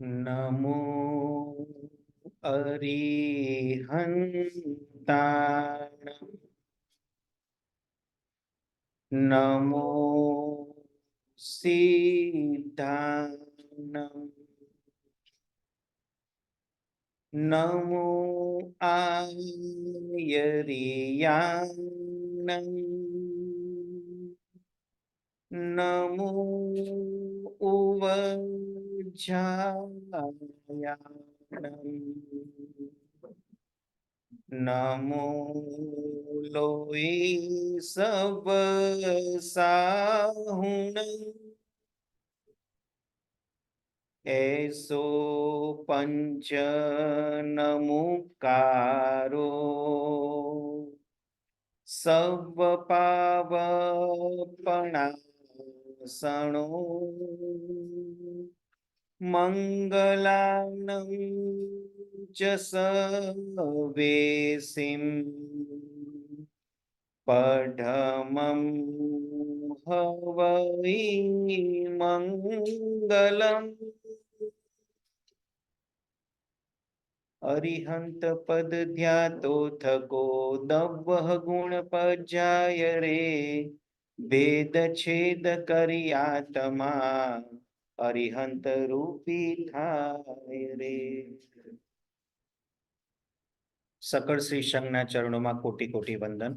નમો અરિહંતાણ નમો સિદ્ધાનમ નમો આયર્યાણમ નમો ઉવજાયાણમ નમો લોય સબ સાહુણમ એસો પંચ નમુકારો સબ પાવપણાસણો મંગલાનં ચ સવેસિમ પઢમં હવૈ મંગલમ અરિહંત પદ ધ્યાતો થકો દવ્વઃ ગુણ પજ્જાય રે ભેદ છેદ કરી આત્મા અરિહંત રૂપી થાય રે. સકળ શ્રી સંઘના ચરણોમાં કોટી કોટી વંદન.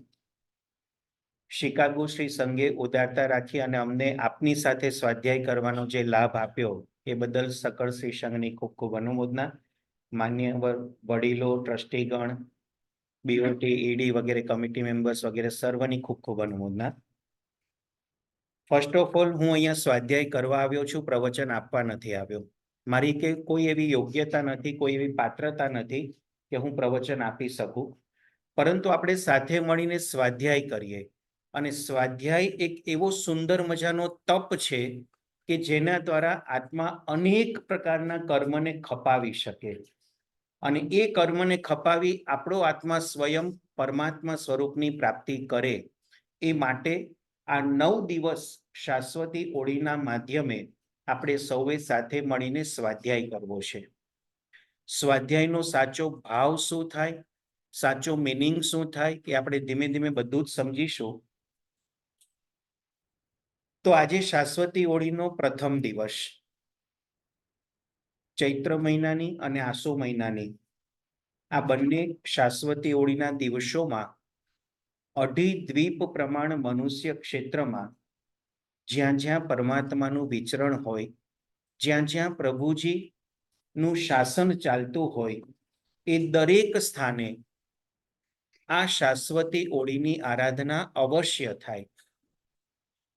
શિકાગો શ્રી સંઘે ઉદારતા રાખી અને અમને આપની સાથે સ્વાધ્યાય કરવાનો જે લાભ આપ્યો એ બદલ સકળ શ્રી સંઘની ખૂબ ખૂબ અનુમોદના. માન્ય વડીલો, ટ્રસ્ટીગણ, બીઓટી, ઈડી વગેરે કમિટી મેમ્બર્સ વગેરે સર્વની ખૂબ ખૂબ અનુમોદના. ફર્સ્ટ ઓફ ઓલ, હું અહીંયા સ્વાધ્યાય કરવા આવ્યો છું, પ્રવચન આપવા નથી આવ્યો. મારી કે કોઈ એવી યોગ્યતા નથી, કોઈ એવી પાત્રતા નથી કે હું પ્રવચન આપી શકું, પરંતુ આપણે સાથે મળીને સ્વાધ્યાય કરીએ. અને સ્વાધ્યાય એક એવો સુંદર મજાનો તપ છે કે જેના દ્વારા આત્મા અનેક પ્રકારના કર્મને ખપાવી શકે. અને એ કર્મને ખપાવી આપણો આત્મા સ્વયં પરમાત્મા સ્વરૂપની પ્રાપ્તિ કરે એ માટે આ 9 દિવસ શાશ્વતી ઓળીના માધ્યમે આપણે સૌએ સાથે મળીને સ્વાધ્યાય કરવો છે. સ્વાધ્યાયનો સાચો ભાવ શું થાય, સાચો મિનિંગ શું થાય, કે આપણે ધીમે ધીમે બધું જ સમજીશું. તો આજે શાશ્વતી ઓળીનો પ્રથમ દિવસ, ચૈત્ર મહિનાની અને આસો મહિનાની આ બંને શાશ્વતી ઓળીના દિવસોમાં અઢી દ્વીપ પ્રમાણ મનુષ્ય ક્ષેત્રમાં જ્યાં જ્યાં પરમાત્માનું વિચરણ હોય, જ્યાં જ્યાં પ્રભુજીનું શાસન ચાલતું હોય, એ દરેક સ્થાને આ શાશ્વતી ઓળીની આરાધના અવશ્ય થાય.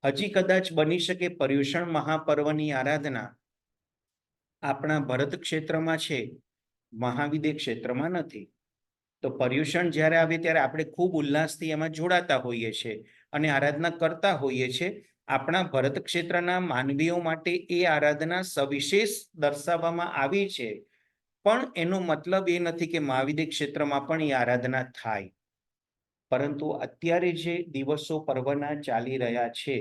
હજી કદાચ બની શકે પર્યુષણ મહાપર્વની આરાધના આપણા ભરત ક્ષેત્રમાં છે, મહાવિદ્ય ક્ષેત્રમાં નથી. તો પર્યુષણ જ્યારે આવે ત્યારે આપણે ખૂબ ઉલ્લાસથી એમાં જોડાતા હોઈએ છીએ અને આરાધના કરતા હોઈએ છીએ. આપણા ભરત ક્ષેત્રના માનવીઓ માટે એ આરાધના સવિશેષ દર્શાવવામાં આવી છે, પણ એનો મતલબ એ નથી કે મહાવિદ્ય ક્ષેત્રમાં પણ એ આરાધના થાય. પરંતુ અત્યારે જે દિવસો પર્વના ચાલી રહ્યા છે,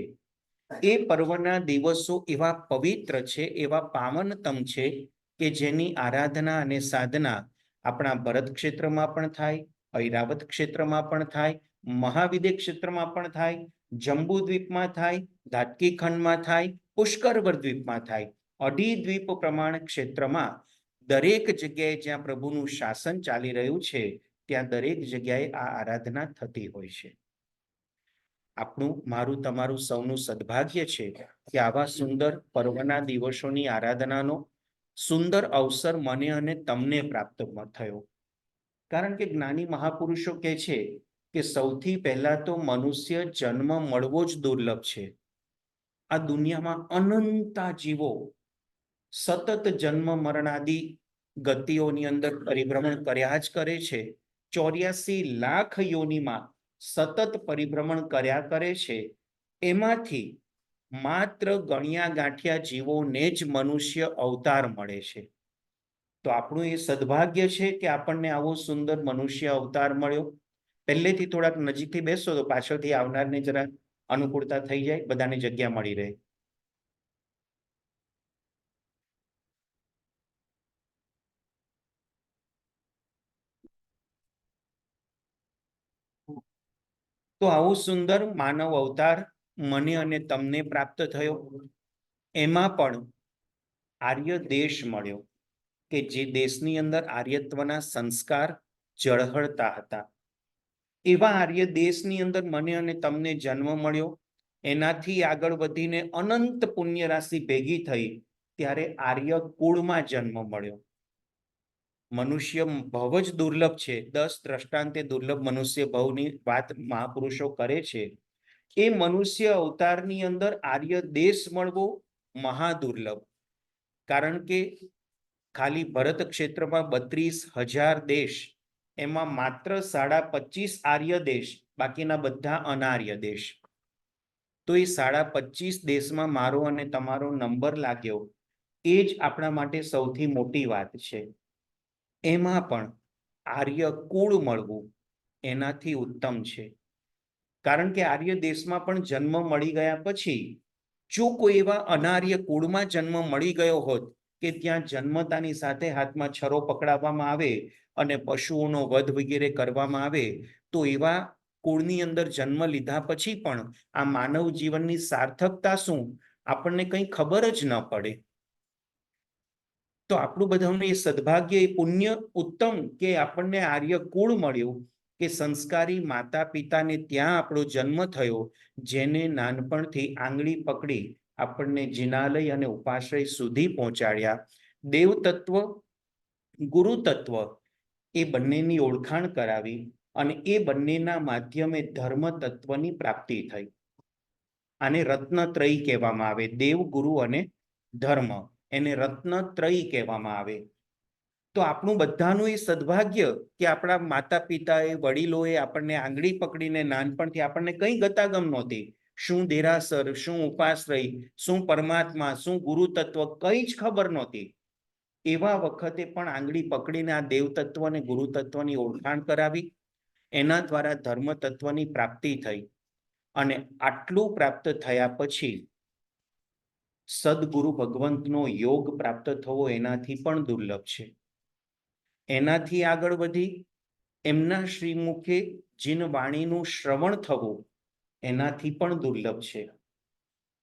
એ પર્વના દિવસો એવા પવિત્ર છે, એવા પાવનતમ છે કે જેની આરાધના અને સાધના આપણા ભરત ક્ષેત્રમાં પણ થાય, ઐરાવત ક્ષેત્રમાં પણ થાય, મહાવિદ્ય ક્ષેત્રમાં પણ થાય, જંબુદ્વીપમાં થાય, ધાટકી ખંડમાં થાય, પુષ્કરવર દ્વીપમાં થાય. અઢી દ્વીપ પ્રમાણ ક્ષેત્રમાં દરેક જગ્યાએ જ્યાં પ્રભુનું શાસન ચાલી રહ્યું છે ત્યાં દરેક જગ્યાએ આ આરાધના થતી હોય છે. આપણું, મારું, તમારું સૌનું સદભાગ્ય છે કે આવા સુંદર પર્વના દિવસોની આરાધનાનો સુંદર અવસર મને અને તમને પ્રાપ્ત થયો. કારણ કે જ્ઞાની મહાપુરુષો કહે છે કે સૌથી પહેલા તો મનુષ્ય જન્મ મળવો જ દુર્લભ છે. આ દુનિયામાં અનંતા જીવો સતત જન્મ મરણાદી ગતિઓની અંદર પરિભ્રમણ કર્યા જ કરે છે. 84 લાખ યોનિમાં સતત પરિભ્રમણ કર્યા કરે છે. એમાંથી માત્ર ગણ્યા ગાંઠ્યા જીવોને જ મનુષ્ય અવતાર મળે છે. તો આપણું એ સદભાગ્ય છે કે આપણને આવો સુંદર મનુષ્ય અવતાર મળ્યો. પહેલેથી થોડાક નજીકથી બેસો તો પાછળથી આવનારને જરા અનુકૂળતા થઈ જાય, બધાને જગ્યા મળી રહે. તો આવું સુંદર માનવ અવતાર મને અને તમને પ્રાપ્ત થયો. એમાં પણ આર્ય દેશ મળ્યો કે જે દેશની અંદર આર્યત્વના સંસ્કાર ઝળહળતા હતા. એવા આર્ય દેશની અંદર મને અને તમને જન્મ મળ્યો. એનાથી આગળ વધીને અનંત પુણ્ય રાશિ ભેગી થઈ ત્યારે આર્ય કુળમાં જન્મ મળ્યો. મનુષ્ય ભવ જ દુર્લભ છે. 10 દ્રષ્ટાંતે દુર્લભ મનુષ્ય ભવની વાત મહાપુરુષો કરે છે. એ મનુષ્ય અવતારની અંદર આર્ય દેશ મળવો મહાદુર્લભ. કારણ કે ખાલી ભરત ક્ષેત્રમાં 32,000 દેશ, એમાં માત્ર 25.5 આર્ય દેશ, બાકીના બધા અનાર્ય દેશ. તો એ 25.5 દેશમાં મારો અને તમારો નંબર લાગ્યો, એ જ આપણા માટે સૌથી મોટી વાત છે. એમાં પણ આર્ય કુળ મળવું એનાથી ઉત્તમ છે. કારણ કે આર્ય દેશમાં પણ જન્મ મળી ગયા પછી જો કોઈ એવા અનાર્ય કુળમાં જન્મ મળી ગયો હોત કે ત્યાં જન્મતાની સાથે હાથમાં છરો પકડાવવામાં આવે અને પશુઓનો વધ વગેરે કરવામાં આવે, તો એવા કુળની અંદર જન્મ લીધા પછી પણ આ માનવ જીવનની સાર્થકતા શું આપણને કંઈ ખબર જ ન પડે. તો આપણું બધાનું એ સદભાગ્ય, એ પુણ્ય ઉત્તમ કે આપણને આર્ય કુળ મળ્યું, કે સંસ્કારી માતા પિતાને ત્યાં આપણો જન્મ થયો, જેને નાનપણથી આંગળી પકડી આપણને જિનાલય અને ઉપાશ્રય સુધી પહોંચાડ્યા. દેવ તત્વ, ગુરુ તત્વ એ બંનેની ઓળખાણ કરાવી અને એ બંનેના માધ્યમે ધર્મ તત્વની પ્રાપ્તિ થઈ. આને રત્નત્રયી કહેવામાં આવે. દેવ, ગુરુ અને ધર્મ, એને રત્નત્રયી કહેવામાં આવે. તો આપણું બધાનું એ સદભાગ્ય કે આપણા માતા પિતાએ, વડીલોએ આપણને આંગળી પકડીને નાનપણથી, આપણને કંઈ ગતાગમ નહોતી, શું દેરાસર, શું ઉપાશ્રય, શું પરમાત્મા, શું ગુરુ તત્વ, કંઈ જ ખબર નહોતી. એવા વખતે પણ આંગળી પકડીને આ દેવ તત્વ અને ગુરુ તત્વની ઓળખાણ કરાવી, એના દ્વારા ધર્મ તત્વની પ્રાપ્તિ થઈ. અને આટલું પ્રાપ્ત થયા પછી સદગુરુ ભગવંતનો યોગ પ્રાપ્ત થવો એનાથી પણ દુર્લભ છે. એનાથી આગળ વધી એમના શ્રીમુખે જીન વાણીનું શ્રવણ થવું એનાથી પણ દુર્લભ છે.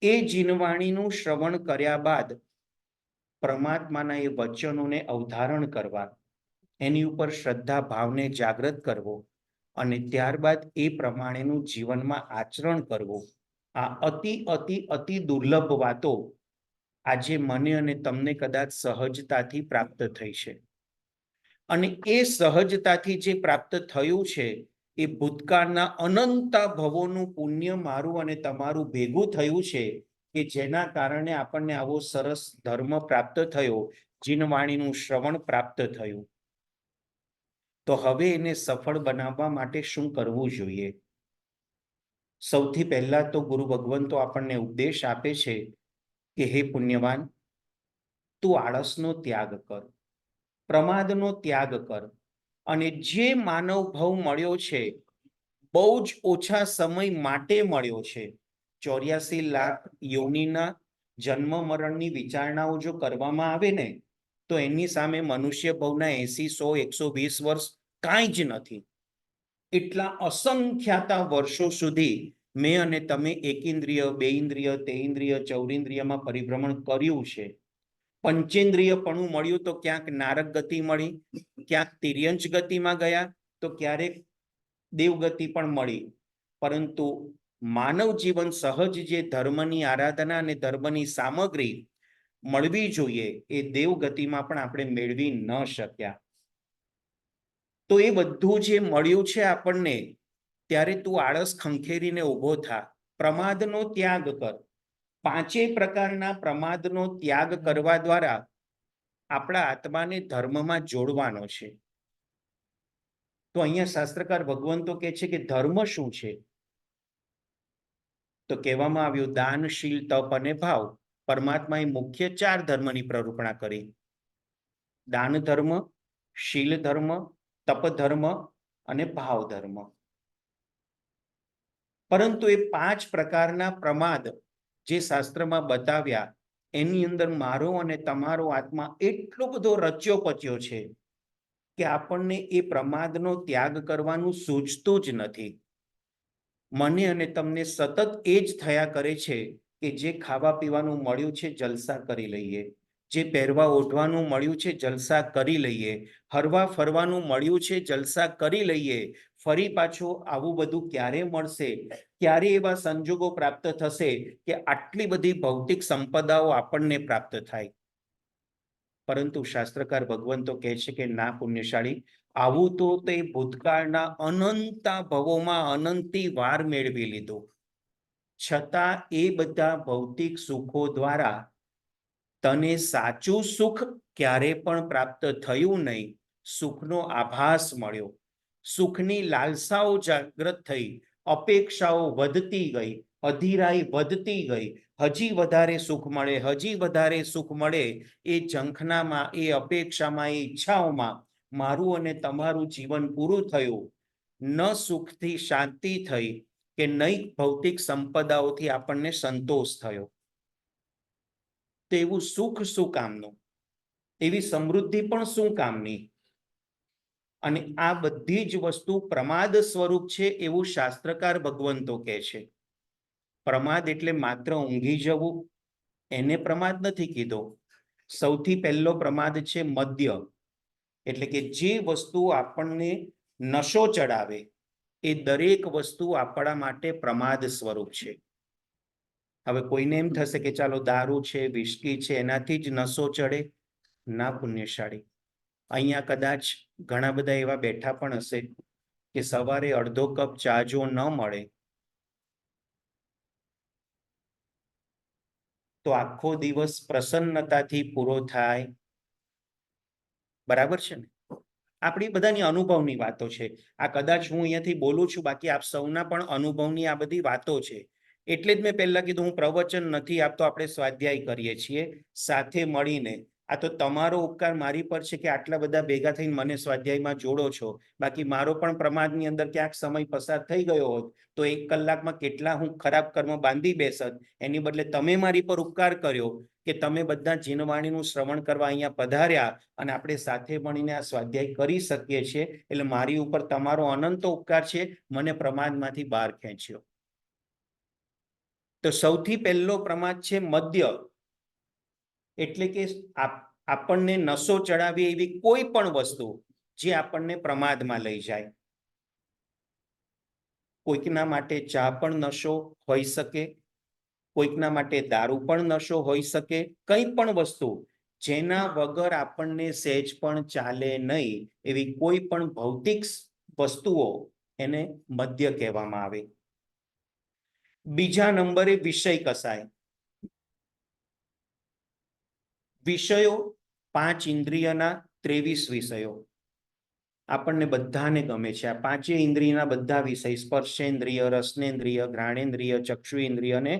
એ જીનવાણીનું શ્રવણ કર્યા બાદ પરમાત્માના એ વચનોને અવધારણ કરવા, એની ઉપર શ્રદ્ધા ભાવને જાગૃત કરવો અને ત્યારબાદ એ પ્રમાણેનું જીવનમાં આચરણ કરવું, આ અતિ અતિ અતિ દુર્લભ વાતો આજે મને અને તમને કદાચ સહજતાથી પ્રાપ્ત થઈ છે. અને એ સહજતાથી જે પ્રાપ્ત થયું છે એ ભૂતકાળના અનંતા ભવોનું પુણ્ય મારું અને તમારું ભેગું થયું છે, કે જેના કારણે આપણને આવો સરસ ધર્મ પ્રાપ્ત થયો, જીનવાણીનું શ્રવણ પ્રાપ્ત થયું. તો હવે એને સફળ બનાવવા માટે શું કરવું જોઈએ? સૌથી પહેલા તો ગુરુ ભગવંતો આપણને ઉપદેશ આપે છે કે હે પુણ્યવાન, તું આળસનો ત્યાગ કર, પ્રમાદનો ત્યાગ કર, અને જે માનવ ભવ મળ્યો છે બહુ જ ઓછા સમય માટે મળ્યો છે. 84 લાખ યોનિના જન્મ મરણની વિચારણાઓ જો કરવામાં આવે ને, તો એની સામે મનુષ્ય ભવના 80, 100, 120 વર્ષ કાંઈ જ નથી. એટલા અસંખ્યાતા વર્ષો સુધી મેં અને તમે એકેન્દ્રિય, બેઇન્દ્રિય, તેઇન્દ્રિય, ચૌરિન્દ્રિયમાં પરિભ્રમણ કર્યું છે. પંચેન્દ્રિયપણું મળ્યું તો ક્યાંક નારક ગતિ મળી, ક્યાંક તિર્યંચ ગતિમાં ગયા, તો ક્યારેક દેવગતિ પણ મળી. પરંતુ માનવ જીવન સહજ જે ધર્મની આરાધના અને ધર્મની સામગ્રી મળવી જોઈએ, એ દેવગતિમાં પણ આપણે મેળવી ન શક્યા. તો એ બધું જે મળ્યું છે આપણને, ત્યારે તું આળસ ખંખેરીને ઊભો થા, પ્રમાદનો ત્યાગ કર. 5 પ્રકારના પ્રમાદનો ત્યાગ કરવા દ્વારા આપણા આત્માને ધર્મમાં જોડવાનો છે. તો અહીંયા શાસ્ત્રકાર ભગવંતો કહે છે કે ધર્મ શું છે? તો કહેવામાં આવ્યું દાન, શીલ, તપ અને ભાવ. પરમાત્માએ મુખ્ય 4 ધર્મની પ્રરૂપણા કરી: દાન ધર્મ, શીલ ધર્મ, તપ ધર્મ અને ભાવ ધર્મ. પરંતુ એ 5 પ્રકારના પ્રમાદ જે શાસ્ત્રમાં બતાવ્યા, એની અંદર મારો અને તમારો આત્મા એટલો બધો રચ્યો પચ્યો છે કે આપણને એ પ્રમાદનો ત્યાગ કરવાનું સૂઝતું જ નથી. મને અને તમને સતત એ જ થયા કરે છે કે જે ખાવા પીવાનું મળ્યું છે જલસા કરી લઈએ, જે પહેરવા ઓઢવાનું મળ્યું છે જલસા કરી લઈએ, હરવા ફરવાનું મળ્યું છે જલસા કરી લઈએ, ફરી પાછું આવું બધું ક્યારે મળશે, ક્યારે એવા સંજોગો પ્રાપ્ત થશે કે આટલી બધી ભૌતિક સંપદાઓ આપણને પ્રાપ્ત થાય. પરંતુ શાસ્ત્રકાર ભગવંતો કહે છે કે ના પુણ્યશાળી, આવું તો તે ભૂતકાળના અનંતા ભવોમાં અનંતી વાર મેળવી લીધું, છતાં એ બધા ભૌતિક સુખો દ્વારા તને સાચું સુખ ક્યારે પણ પ્રાપ્ત થયું નહીં. સુખનો આભાસ મળ્યો, સુખની લાલસાઓ જાગૃત થઈ, અપેક્ષાઓ વધતી ગઈ, અધીરાઈ વધતી ગઈ, હજી વધારે સુખ મળે, હજી વધારે સુખ મળે, એ ઝંખનામાં, એ અપેક્ષામાં, એ ઈચ્છાઓમાં મારું અને તમારું જીવન પૂરું થયું. ન સુખથી શાંતિ થઈ કે નહીં ભૌતિક સંપદાઓથી આપણને સંતોષ થયો. તો એવું સુખ શું કામનું, એવી સમૃદ્ધિ પણ શું કામની? અને આ બધી જ વસ્તુ પ્રમાદ સ્વરૂપ છે એવું શાસ્ત્રકાર ભગવંતો કહે છે. પ્રમાદ એટલે માત્ર ઊંઘી જવું, એને પ્રમાદ નથી કીધો. સૌથી પહેલો પ્રમાદ છે મદ્ય, એટલે કે જે વસ્તુ આપણને નશો ચડાવે એ દરેક વસ્તુ આપણા માટે પ્રમાદ સ્વરૂપ છે. હવે કોઈને એમ થશે કે ચાલો દારૂ છે, વિસ્કી છે, એનાથી જ નશો ચડે. ના પુણ્યશાળી, અહીંયા કદાચ ઘણા બધા એવા બેઠા પણ હશે કે સવારે અડધો કપ ચા જો ન મળે તો આખો દિવસ પ્રસન્નતાથી પૂરો થાય. બરાબર છે ને? આપણી બધાની અનુભવની વાતો છે આ. કદાચ હું અહીંયાથી બોલું છું, બાકી આપ સૌના પણ અનુભવની આ બધી વાતો છે. એટલે જ મેં પહેલા કીધું, હું પ્રવચન નથી આપતો, આપણે સ્વાધ્યાય કરીએ છીએ સાથે મળીને. આ તો તમારો ઉપકાર મારી પર છે કે આટલા બધા ભેગા થઈને મને સ્વાધ્યાયમાં જોડો છો. બાકી મારો પણ પ્રમાદની અંદર ક્યાંક સમય પસાર થઈ ગયો હોત તો 1 કલાકમાં કેટલા હું ખરાબ કર્મ બાંધી બેસત. એની બદલે તમે મારી પર ઉપકાર કર્યો કે તમે બધા જીનવાણીનું શ્રવણ કરવા અહીંયા પધાર્યા અને આપણે સાથે મળીને આ સ્વાધ્યાય કરી શકીએ છીએ. એટલે મારી ઉપર તમારો અનંત ઉપકાર છે, મને પ્રમાદમાંથી બહાર ખેંચ્યો. તો સૌથી પહેલો પ્રમાદ છે મદ્ય, એટલે કે આપણને નશો ચડાવી એવી કોઈ પણ વસ્તુ જે આપણને પ્રમાદમાં લઈ જાય. કોઈકના માટે ચા પણ નશો હોઈ શકે, કોઈકના માટે દારૂ પણ નશો હોઈ શકે. કંઈ પણ વસ્તુ જેના વગર આપણને સહેજ પણ ચાલે નહીં એવી કોઈ પણ ભૌતિક વસ્તુઓ, એને મદ્ય કહેવામાં આવે. બીજા નંબરે વિષય કસાય. વિષયો 5 ઇન્દ્રિયના 23 વિષયો આપણને બધાને ગમે છે. આ 5 ઇન્દ્રિયના બધા વિષય, સ્પર્શેન્દ્રિય, રસનેન્દ્રિય, ઘ્રાણેન્દ્રિય, ચક્ષુઇન્દ્રિય અને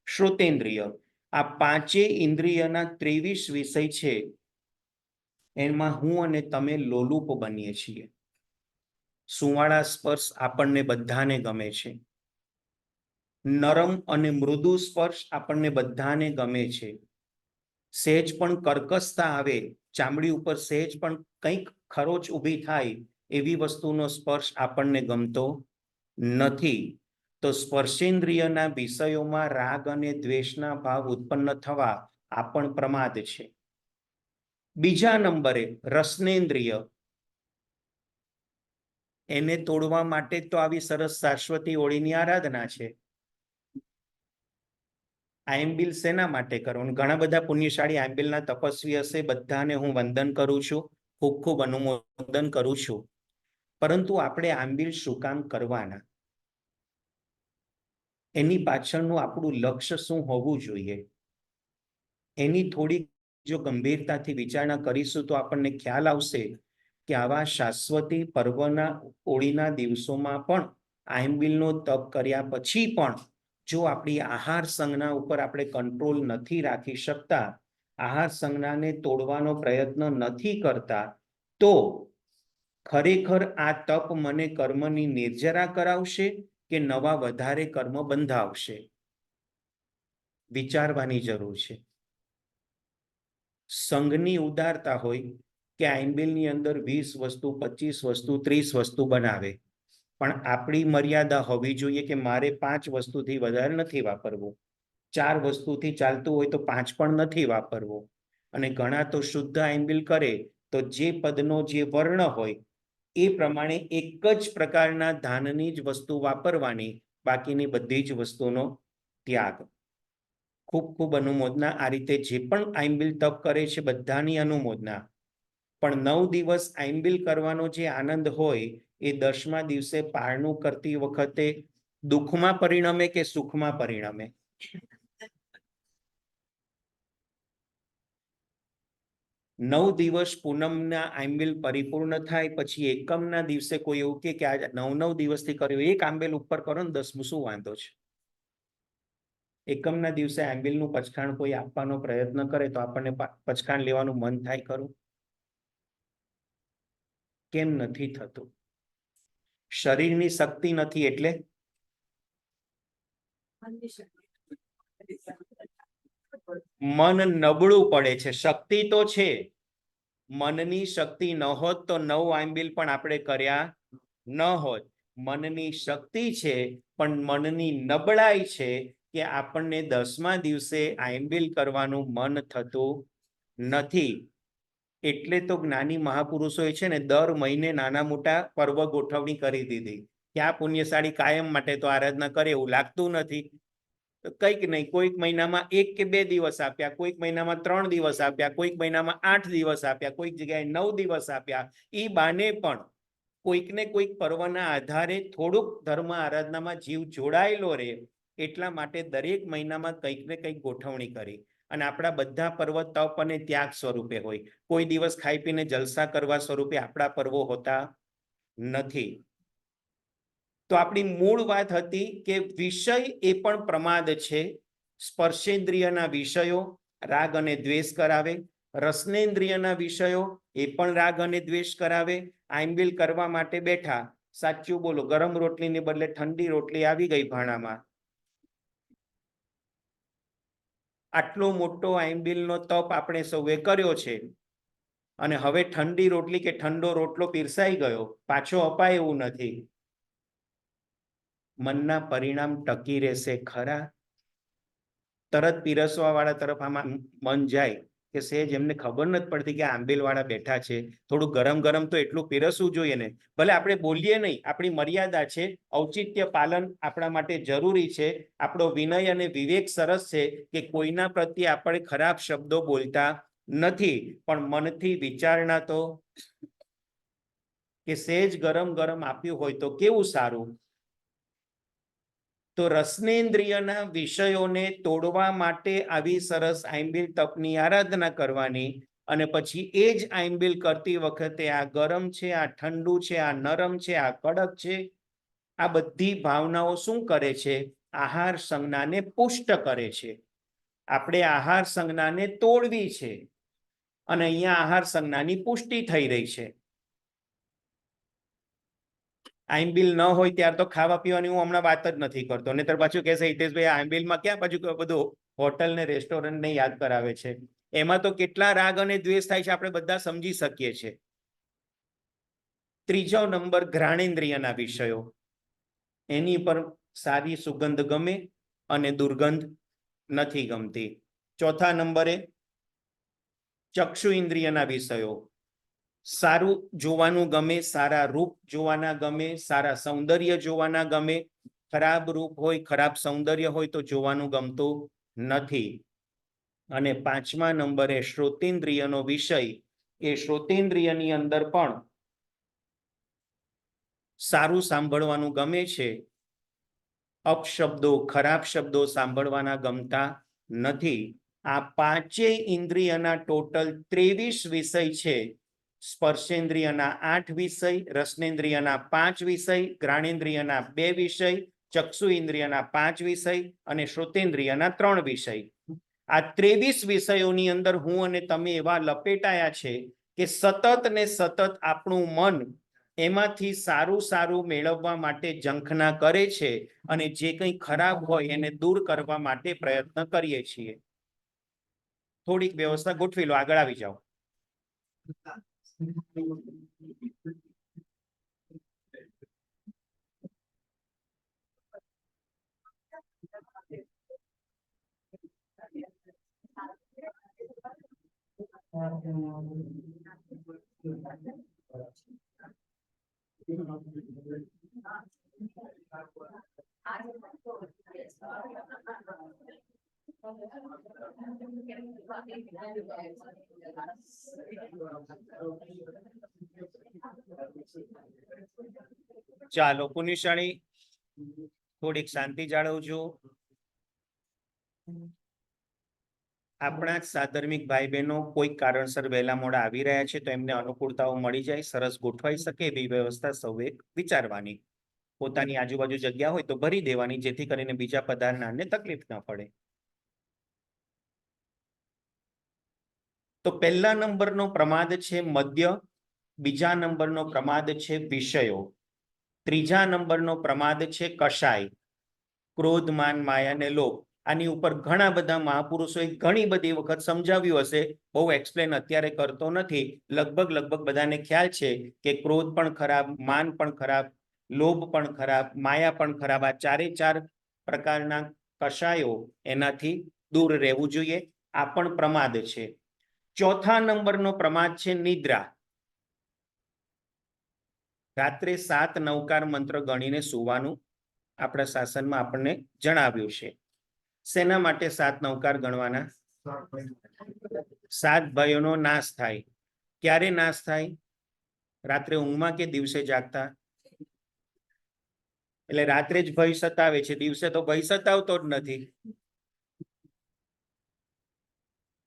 શ્રોતેન્દ્રિય, આ 5 ઇન્દ્રિયના 23 વિષય છે. એમાં હું અને તમે લોલુપ બનીએ છીએ. સુવાળા સ્પર્શ આપણને બધાને ગમે છે. નરમ અને મૃદુ સ્પર્શ આપણને બધાને ગમે છે. સહેજ પણ કર્કશતા આવે, ચામડી ઉપર સહેજ પણ કંઈક ખરોચ ઊભી થાય એવી વસ્તુનો સ્પર્શ આપણને ગમતો નથી. તો સ્પર્શેન્દ્રિયના વિષયોમાં રાગ અને દ્વેષના ભાવ ઉત્પન્ન થવા આ પણ પ્રમાદ છે. બીજા નંબરે રસનેન્દ્રિય, એને તોડવા માટે તો આવી સરસ શાશ્વતી ઓળીની આરાધના છે. આયંબિલ શેના માટે કરવાનું? ઘણા બધા પુણ્યશાળી આયંબિલના તપસ્વી હશે, બધાને હું વંદન કરું છું, ખૂબ ખૂબ અનુમોદન કરું છું. પરંતુ આપણે આંબિલ શું કામ કરવાના? એની પાછળનું આપણું લક્ષ્ય શું હોવું જોઈએ? એની થોડી જો ગંભીરતાથી વિચારણા કરીશું તો આપણને ખ્યાલ આવશે કે આવા શાશ્વતી પર્વના ઓળીના દિવસોમાં પણ આયંબિલનો તપ કર્યા પછી પણ જો આપણી આહાર સંજ્ઞા ઉપર આપણે કંટ્રોલ નથી રાખી શકતા, આહાર સંજ્ઞાને તોડવાનો પ્રયત્ન નથી કરતા, તો ખરેખર આ તપ મને કર્મની નિર્જરા કરાવશે કે નવા વધારે કર્મ બંધાવશે? વિચારવાની જરૂર છે. સંઘની ઉદારતા હોય કે આયંબિલની અંદર 20 વસ્તુ, 25 વસ્તુ, 30 વસ્તુ બનાવે, પણ આપણી મર્યાદા હોવી જોઈએ કે મારે 5 વસ્તુથી વધારે નથી વાપરવું, 4 વસ્તુથી ચાલતું હોય તો 5 પણ નથી વાપરવું. અને ઘણા તો શુદ્ધ આયંબિલ કરે તો જે પદનો જે વર્ણ હોય એ પ્રમાણે એક જ પ્રકારના ધાનની જ વસ્તુ વાપરવાની, બાકીની બધી જ વસ્તુનો ત્યાગ. ખૂબ ખૂબ અનુમોદના. આ રીતે જે પણ આયંબિલ તપ કરે છે બધાની અનુમોદના. પણ 9 દિવસ આયંબિલ કરવાનો જે આનંદ હોય એ 10મા દિવસે પારણું કરતી વખતે દુઃખમાં પરિણમે કે સુખમાં પરિણમે? 9 દિવસ પૂનમના આંબેલ પરિપૂર્ણ થાય પછી એકમના દિવસે કોઈ એવું કે આ 9 દિવસથી કર્યો, એક આંબેલ ઉપર કરો ને 10મું શું વાંધો છે? એકમના દિવસે આંબેલનું પચખાણ કોઈ આપવાનો પ્રયત્ન કરે તો આપણને પચખાણ લેવાનું મન થાય ખરું? કેમ નથી થતું? શરીરની શક્તિ નથી એટલે મન નબળું પડે છે. શક્તિ તો છે, મનની શક્તિ ન હોત તો 9 આંબિલ પણ આપણે કર્યા ન હોત. મનની શક્તિ છે પણ મનની નબળાઈ છે કે આપણને 10મા દિવસે આંબિલ કરવાનું મન થતું નથી. એટલે તો જ્ઞાની મહાપુરુષોએ છે ને દર મહિને નાના મોટા પર્વ ગોઠવણી કરી દીધી કે આ પુણ્યશાળી કાયમ માટે તો આરાધના કરે એવું લાગતું નથી. કંઈક નહીં, કોઈક મહિનામાં 1 કે 2 દિવસ આપ્યા, કોઈક મહિનામાં 3 દિવસ આપ્યા, કોઈક મહિનામાં 8 દિવસ આપ્યા, કોઈક જગ્યાએ 9 દિવસ આપ્યા. એ બાને પણ કોઈકને કોઈક પર્વના આધારે થોડુંક ધર્મ આરાધનામાં જીવ જોડાયેલો રહે એટલા માટે દરેક મહિનામાં કંઈક ને કંઈક ગોઠવણી કરી. અને આપણા બધા પર્વ તપ અને ત્યાગ સ્વરૂપે હોય. કોઈ દિવસ ખાઈ પીને જલસા કરવા સ્વરૂપે આપણા પર્વો હોતા નથી. તો આપણી મૂળ વાત હતી કે વિષય એ પણ પ્રમાદ છે. સ્પર્શેન્દ્રિયના વિષયો રાગ અને દ્વેષ કરાવે, રસનેન્દ્રિયના વિષયો એ પણ રાગ અને દ્વેષ કરાવે. આંબિલ કરવા માટે બેઠા, સાચું બોલો, ગરમ રોટલીને બદલે ઠંડી રોટલી આવી ગઈ ભાણામાં. આટલો મોટો આંબિલનો તપ આપણે સૌએ કર્યો છે અને હવે ઠંડી રોટલી કે ઠંડો રોટલો પીરસાઈ ગયો, પાછો અપાય એવું નથી. મનના પરિણામ ટકી રહેશે ખરા? તરત પીરસવા વાળા તરફ આમાં મન જાય કે સહેજ એમને ખબર નથી પડતી કે આંબેલ વાળા બેઠા છે, થોડું ગરમ ગરમ તો એટલું પીરસવું જોઈએ ને. ભલે આપણે બોલીએ નહીં, આપણી મર્યાદા છે, ઔચિત્ય પાલન આપણા માટે જરૂરી છે. આપણો વિનય અને વિવેક સરસ છે કે કોઈના પ્રત્યે આપણે ખરાબ શબ્દો બોલતા નથી, પણ મનથી વિચારણા તો કે સહેજ ગરમ ગરમ આપ્યું હોય તો કેવું સારું. તો રસનેન્દ્રિયના વિષયોને તોડવા માટે આવી સરસ આંબિલ તપની આરાધના કરવાની. અને પછી એ જ આંબિલ કરતી વખતે આ ગરમ છે, આ ઠંડુ છે, આ નરમ છે, આ કડક છે, આ બધી ભાવનાઓ શું કરે છે? આહાર સંજ્ઞાને પુષ્ટ કરે છે. આપણે આહાર સંજ્ઞાને તોડવી છે અને અહીંયા આહાર સંજ્ઞાની પુષ્ટિ થઈ રહી છે. આંબિલ ન હોય ત્યાર તો ખાવા પીવાની હું હમણાં વાત જ નથી કરતો. નહીતર પાછું કહેશે હિતેશભાઈ આંબિલમાં ક્યાં પાછું બધું હોટલ ને રેસ્ટોરન્ટ ને યાદ કરાવે છે. એમાં તો કેટલા રાગ અને દ્વેષ થાય છે આપણે બધા સમજી શકીએ છીએ. ત્રીજો નંબર ઘ્રાણેન્દ્રિયના વિષયો. એની પર સારી સુગંધ ગમે અને દુર્ગંધ નથી ગમતી. ચોથા નંબરે ચક્ષુ ઇન્દ્રિયના વિષયો. સારું જોવાનું ગમે, સારા રૂપ જોવાના ગમે, સારા સૌંદર્ય જોવાના ગમે. ખરાબ રૂપ હોય, ખરાબ સૌંદર્ય હોય તો જોવાનું ગમતું નથી. અને 5મા નંબરે શ્રોતેન્દ્રિયનો વિષય. એ શ્રોતેન્દ્રિયની અંદર પણ સારું સાંભળવાનું ગમે છે, અપશબ્દો ખરાબ શબ્દો સાંભળવાના ગમતા નથી. આ પાંચેય ઇન્દ્રિયના ટોટલ 23 વિષય છે. સ્પર્શેન્દ્રિયના 8 વિષય, રસનેન્દ્રિયના 5 વિષય, ઘ્રાણેન્દ્રિયના 2 વિષય, ચક્ષુ ઇન્દ્રિયના 5 વિષય અને શ્રોતેન્દ્રિયના 3 વિષય. આ 23 વિષયોની અંદર હું અને તમે એવા લપેટાયા છે કે સતત ને સતત આપણું મન એમાંથી સારું સારું મેળવવા માટે ઝંખના કરે છે અને જે કંઈ ખરાબ હોય એને દૂર કરવા માટે પ્રયત્ન કરીએ છીએ. થોડીક વ્યવસ્થા ગોઠવી લો, આગળ આવી જાઓ. ચાલો પુનિશાળી થોડીક શાંતિ જાળવજો. આપણા સાધર્મિક ભાઈ બહેનો કોઈ કારણસર વહેલા મોડા આવી રહ્યા છે તો એમને અનુકૂળતાઓ મળી જાય, સરસ ગોઠવાઈ શકે એવી વ્યવસ્થા સૌએ વિચારવાની. પોતાની આજુબાજુ જગ્યા હોય તો ભરી દેવાની, જેથી કરીને બીજા પધારનારને તકલીફ ન પડે. તો પહેલા નંબરનો પ્રમાદ છે મદ્ય, બીજા નંબરનો પ્રમાદ છે વિષયો, ત્રીજા નંબરનો પ્રમાદ છે કષાય, ક્રોધ, માન, માયા ને લોભ. આની ઉપર ઘણા બધા મહાપુરુષોએ ઘણી બધી વખત સમજાવ્યું હશે, બહુ એક્સપ્લેન અત્યારે કરતો નથી. લગભગ બધાને ખ્યાલ છે કે ક્રોધ પણ ખરાબ, માન પણ ખરાબ, લોભ પણ ખરાબ, માયા પણ ખરાબ. આ ચારે ચાર પ્રકારના કષાયો એનાથી દૂર રહેવું જોઈએ. આ પણ પ્રમાદ છે. ચોથા નંબરનો પ્રમાદ છે નિદ્રા. રાત્રે 7 નવકાર મંત્ર ગણીને સુવાનું આપણા શાસનમાં આપણને જણાવ્યું છે. શેના માટે 7 નવકાર ગણવાના? 7 ભયોનો નાશ થાય. ક્યારે નાશ થાય? રાત્રે ઊંઘમાં કે દિવસે જાગતા? એટલે રાત્રે જ ભય સતાવે છે, દિવસે તો ભય સતાવતો જ નથી.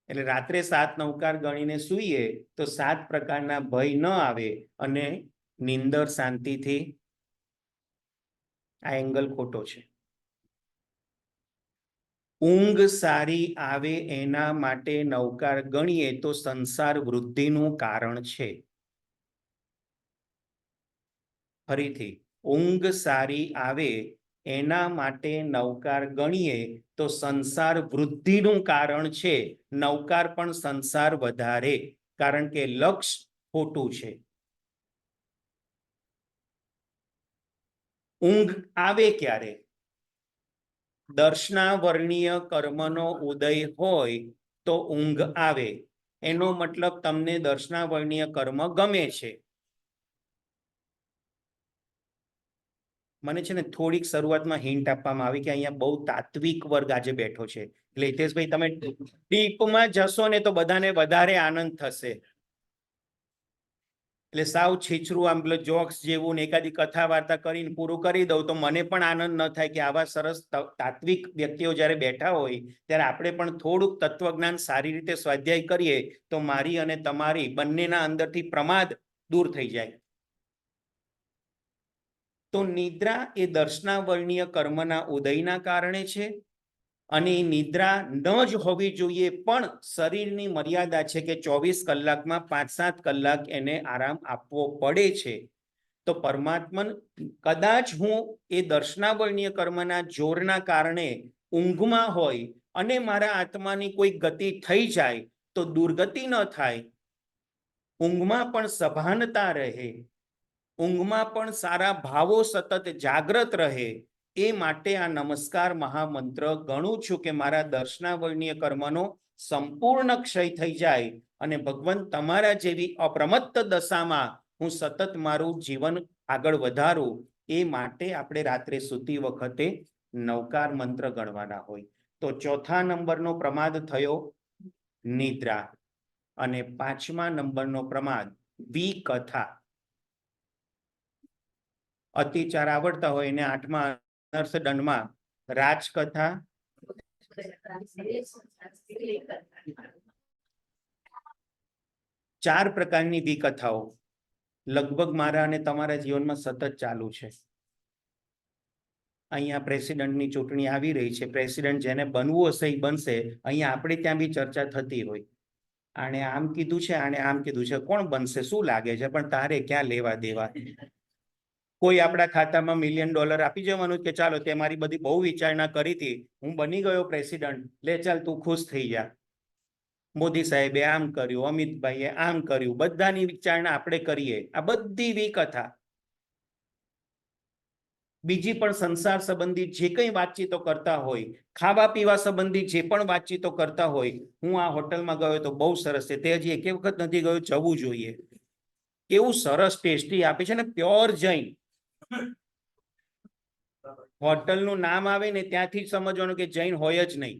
એટલે રાત્રે 7 નવકાર ગણીને સૂઈએ તો 7 પ્રકારના ભય ન આવે અને નિંદર શાંતિથી. આ એંગલ ખોટો છે. ઊંઘ સારી આવે એના માટે નવકાર ગણીએ તો સંસાર વૃદ્ધિનું કારણ છે. ફરીથી, ઊંઘ સારી આવે એના માટે નવકાર ગણીએ તો સંસાર વૃદ્ધિનું કારણ છે. નવકાર પણ સંસાર વધારે, કારણ કે લક્ષ ખોટું છે. ઊંઘ આવે ક્યારે? દર્શનાવર્ણીય કર્મનો ઉદય હોય તો ઊંઘ આવે. એનો મતલબ તમને દર્શનાવર્ણીય કર્મ ગમે છે. મને છે ને થોડીક શરૂઆતમાં હિન્ટ આપવામાં આવી કે અહીંયા બહુ તાત્વિક વર્ગ આજે બેઠો છે, એટલે હિતેશભાઈ તમે ડીપમાં જશો ને તો બધાને વધારે આનંદ થશે. એટલે સાવ છીછરું આમ જોક્સ જેવું ને એકાદી કથા વાર્તા કરીને પૂરું કરી દઉં તો મને પણ આનંદ ન થાય કે આવા સરસ તાત્વિક વ્યક્તિઓ જ્યારે બેઠા હોય ત્યારે આપણે પણ થોડુંક તત્વજ્ઞાન સારી રીતે સ્વાધ્યાય કરીએ તો મારી અને તમારી બંનેના અંદરથી પ્રમાદ દૂર થઈ જાય. તો નિદ્રા એ દર્શનાવર્ણીય કર્મના ઉદયના કારણે છે અને નિદ્રા ન જ હોવી જોઈએ, પણ શરીરની મર્યાદા છે કે 24 કલાકમાં 5-7 કલાક એને આરામ આપવો પડે છે. તો પરમાત્મન કદાચ હું એ દર્શનાવર્ણીય કર્મના જોરના કારણે ઊંઘમાં હોય અને મારા આત્માની કોઈ ગતિ થઈ જાય તો દુર્ગતિ ન થાય, ઊંઘમાં પણ સભાનતા રહે, ઊંઘમાં પણ સારા ભાવો સતત જાગ્રત રહે, એ માટે આ નમસ્કાર મહામંત્ર ગણું છું કે મારા દર્શનાવર્ણીય કર્મનો સંપૂર્ણ ક્ષય થઈ જાય અને ભગવાન તમારા જેવી અપ્રમત્ત દશામાં હું સતત મારું જીવન આગળ વધારું. એ માટે આપણે રાત્રે સૂતી વખતે નવકાર મંત્ર ગણવાના હોય. તો ચોથા નંબરનો પ્રમાદ થયો નિદ્રા અને 5મા નંબરનો પ્રમાદ વિકથા. અતિચાર આવડતા હોય એને 8મા અનર્થદંડમાં રાજકથા, 4 પ્રકારની વિકથાઓ લગભગ મારા અને તમારા જીવનમાં સતત ચાલુ છે. અહીંયા પ્રેસિડેન્ટની ચૂંટણી આવી રહી છે, પ્રેસિડેન્ટ જેને બનવું હશે એ બનશે. અહીંયા આપણે ત્યાં બી ચર્ચા થતી હોય, આણે આમ કીધું છે, આણે આમ કીધું છે, કોણ બનશે શું લાગે છે? પણ તારે ક્યાં લેવા દેવા. કોઈ આપણા ખાતામાં $1 મિલિયન આપી જવાનું કે ચાલો તે મારી બધી બહુ વિચારણા કરી હતી, હું બની ગયો પ્રેસિડેન્ટ, લે ચાલ તું ખુશ થઈ જા. મોદી સાહેબે આમ કર્યું, અમિતભાઈએ આમ કર્યું, બધાની વિચારણા આપણે કરીએ. આ બધી વિકથા. બીજી પણ સંસાર સંબંધી જે કંઈ વાતચીતો કરતા હોય, ખાવા પીવા સંબંધી જે પણ વાતચીતો કરતા હોય, હું આ હોટલમાં ગયો તો બહુ સરસ છે, તે હજી એક વખત નથી ગયો, જવું જોઈએ, કેવું સરસ ટેસ્ટી આપે છે ને, પ્યોર જૈન. હોટલનું નામ આવે ને ત્યાંથી જ સમજવાનું કે જૈન હોય જ નહીં,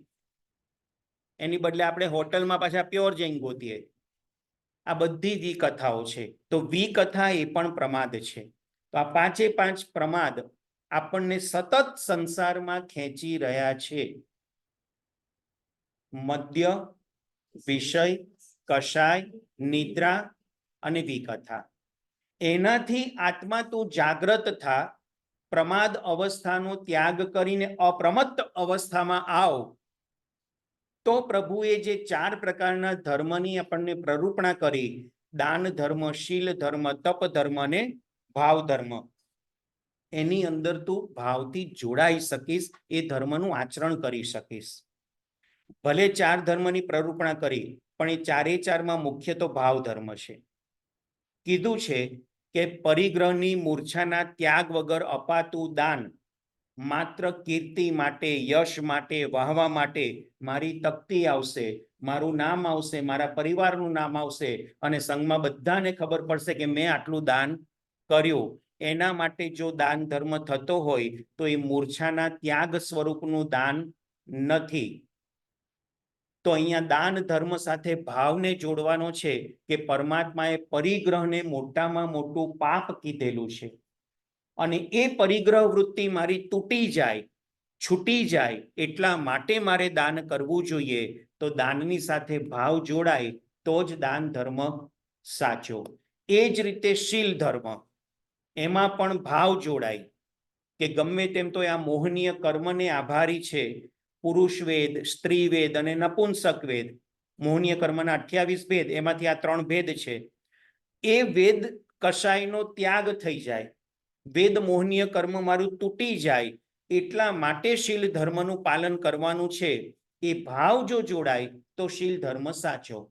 એની બદલે આપણે હોટલમાં પાછા પ્યોર જૈન ગોતીએ. આ બધી વિકથાઓ છે. તો વિકથા એ પણ પ્રમાદ છે. તો આ પાંચે પાંચ પ્રમાદ આપણને સતત સંસારમાં ખેંચી રહ્યા છે. મદ્ય, વિષય, કષાય, નિદ્રા અને વિકથા. એનાથી આત્મા તું જાગ્રત થા, પ્રમાદ અવસ્થાનો ત્યાગ કરીને અપ્રમત્ત અવસ્થામાં આવ, તો પ્રભુએ જે ચાર પ્રકારના ધર્મની આપણને પ્રરૂપણા કરી, દાન ધર્મ, શીલ ધર્મ, તપ ધર્મ અને ભાવ ધર્મ, એની અંદર તું ભાવથી જોડાઈ શકીશ, એ ધર્મનું આચરણ કરી શકીશ. ભલે ચાર ધર્મની પ્રરૂપણા કરી, પણ એ ચારે ચારમાં મુખ્ય તો ભાવ ધર્મ છે. કીધું છે કે પરિગ્રહની મૂર્છાના ત્યાગ વગર અપાતું દાન માત્ર કીર્તિ માટે, યશ માટે, વાહવા માટે, મારી તકતી આવશે, મારું નામ આવશે, મારા પરિવારનું નામ આવશે અને સંઘમાં બધાને ખબર પડશે કે મેં આટલું દાન કર્યું, એના માટે જો દાન ધર્મ થતો હોય તો એ મૂર્છાના ત્યાગ સ્વરૂપનું દાન નથી. તો અહીંયા દાન ધર્મ સાથે ભાવને જોડવાનો છે કે પરમાત્માએ પરિગ્રહને મોટામાં મોટું પાપ કીધેલું છે, અને એ પરિગ્રહ વૃત્તિ મારી તૂટી જાય, છૂટી જાય, એટલા માટે મારે દાન કરવું જોઈએ. તો દાનની સાથે ભાવ જોડાય તો જ દાન ધર્મ સાચો. એ જ રીતે શીલ ધર્મ, એમાં પણ ભાવ જોડાય કે ગમે તેમ તો આ મોહનીય કર્મને આભારી છે. પુરુષ વેદ, સ્ત્રી વેદ અને નપુંસક વેદ, મોહનીય કર્મના 28 ભેદ, એમાંથી આ 3 ભેદ છે. એ વેદ કશાયનો ત્યાગ થઈ જાય, વેદ મોહનીય કર્મ મારું તૂટી જાય, એટલા માટે શીલ ધર્મનું પાલન કરવાનું છે. એ ભાવ જો જોડાય તો શીલ ધર્મ સાચો.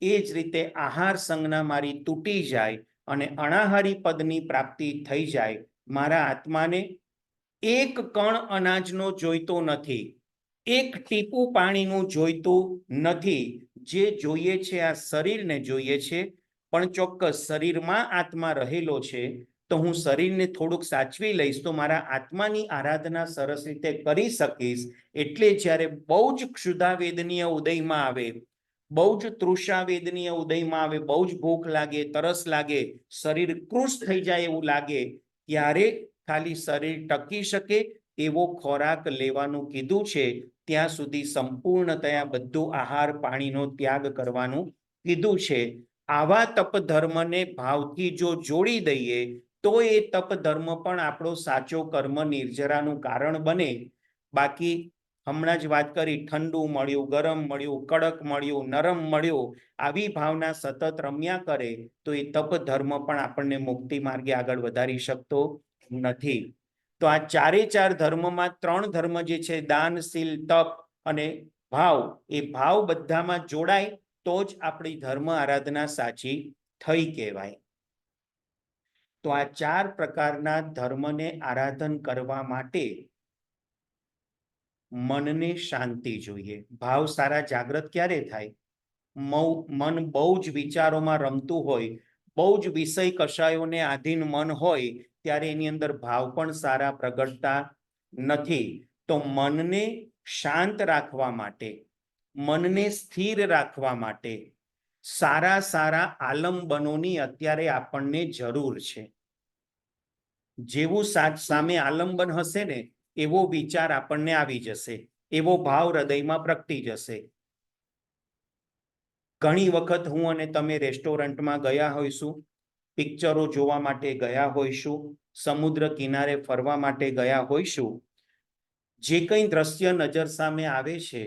એ જ રીતે આહાર સંજ્ઞા મારી તૂટી જાય અને અનાહારી પદની પ્રાપ્તિ થઈ જાય, મારા આત્માને એક કણ અનાજનો જોઈતો નથી, એક ટીપું પાણીનું જોઈતું નથી. જે જોઈએ છે આ શરીરને જોઈએ છે, પણ ચોક્કસ શરીરમાં આત્મા રહેલો છે, તો હું શરીરને થોડુંક સાચવી લઈશ તો મારા આત્માની આરાધના સરસ રીતે કરી શકીશ. એટલે જ્યારે બહુ જ ક્ષુધાવેદનીય ઉદયમાં આવે, બહુ જ તૃષાવેદનીય ઉદયમાં આવે, બહુ જ ભૂખ લાગે, તરસ લાગે, શરીર કૃશ થઈ જાય એવું લાગે, ત્યારે ખાલી શરીર ટકી શકે એવો ખોરાક લેવાનું કીધું છે. ત્યાં સુધી સંપૂર્ણતયા બધું આહાર પાણીનો ત્યાગ કરવાનું કીધું છે. આવા તપ ધર્મને ભાવથી જો જોડી દઈએ તો એ તપ ધર્મ પણ આપણો સાચો કર્મ નિર્જરાનું કારણ બને. બાકી હમણાં જ વાત કરી, ઠંડુ મળ્યું, ગરમ મળ્યું, કડક મળ્યું, નરમ મળ્યું, આવી ભાવના સતત રમ્યા કરે તો એ તપ ધર્મ પણ આપણને મુક્તિ માર્ગે આગળ વધારી શકતો નથી. તો આ ચારે ચાર ધર્મમાં 3 ધર્મ જે છે, દાન, શીલ, તપ અને ભાવ, એ ભાવ બધામાં જોડાય તો જ આપણી ધર્મ આરાધના સાચી થઈ કહેવાય. તો આ 4 પ્રકારના ધર્મને આરાધન કરવા માટે મનને શાંતિ જોઈએ. ભાવ સારા જાગ્રત ક્યારે થાય? મન બહુ જ વિચારોમાં રમતું હોય, બહુ જ વિષય કષાયોને આધીન મન હોય, ત્યારે એની અંદર ભાવ પણ સારા પ્રગટતા નથી. તો મનને શાંત રાખવા માટે, મનને સ્થિર રાખવા માટે સારા સારા આલંબનોની અત્યારે આપણને જરૂર છે. જેવું સામે આલંબન હશે ને એવો વિચાર આપણને આવી જશે, એવો ભાવ હૃદયમાં પ્રગટી જશે. ઘણી વખત હું અને તમે રેસ્ટોરન્ટમાં ગયા હોઈશું, પિક્ચરો જોવા માટે ગયા હોઈશું, સમુદ્ર કિનારે ફરવા માટે ગયા હોઈશું. જે કંઈ દ્રશ્ય નજર સામે આવે છે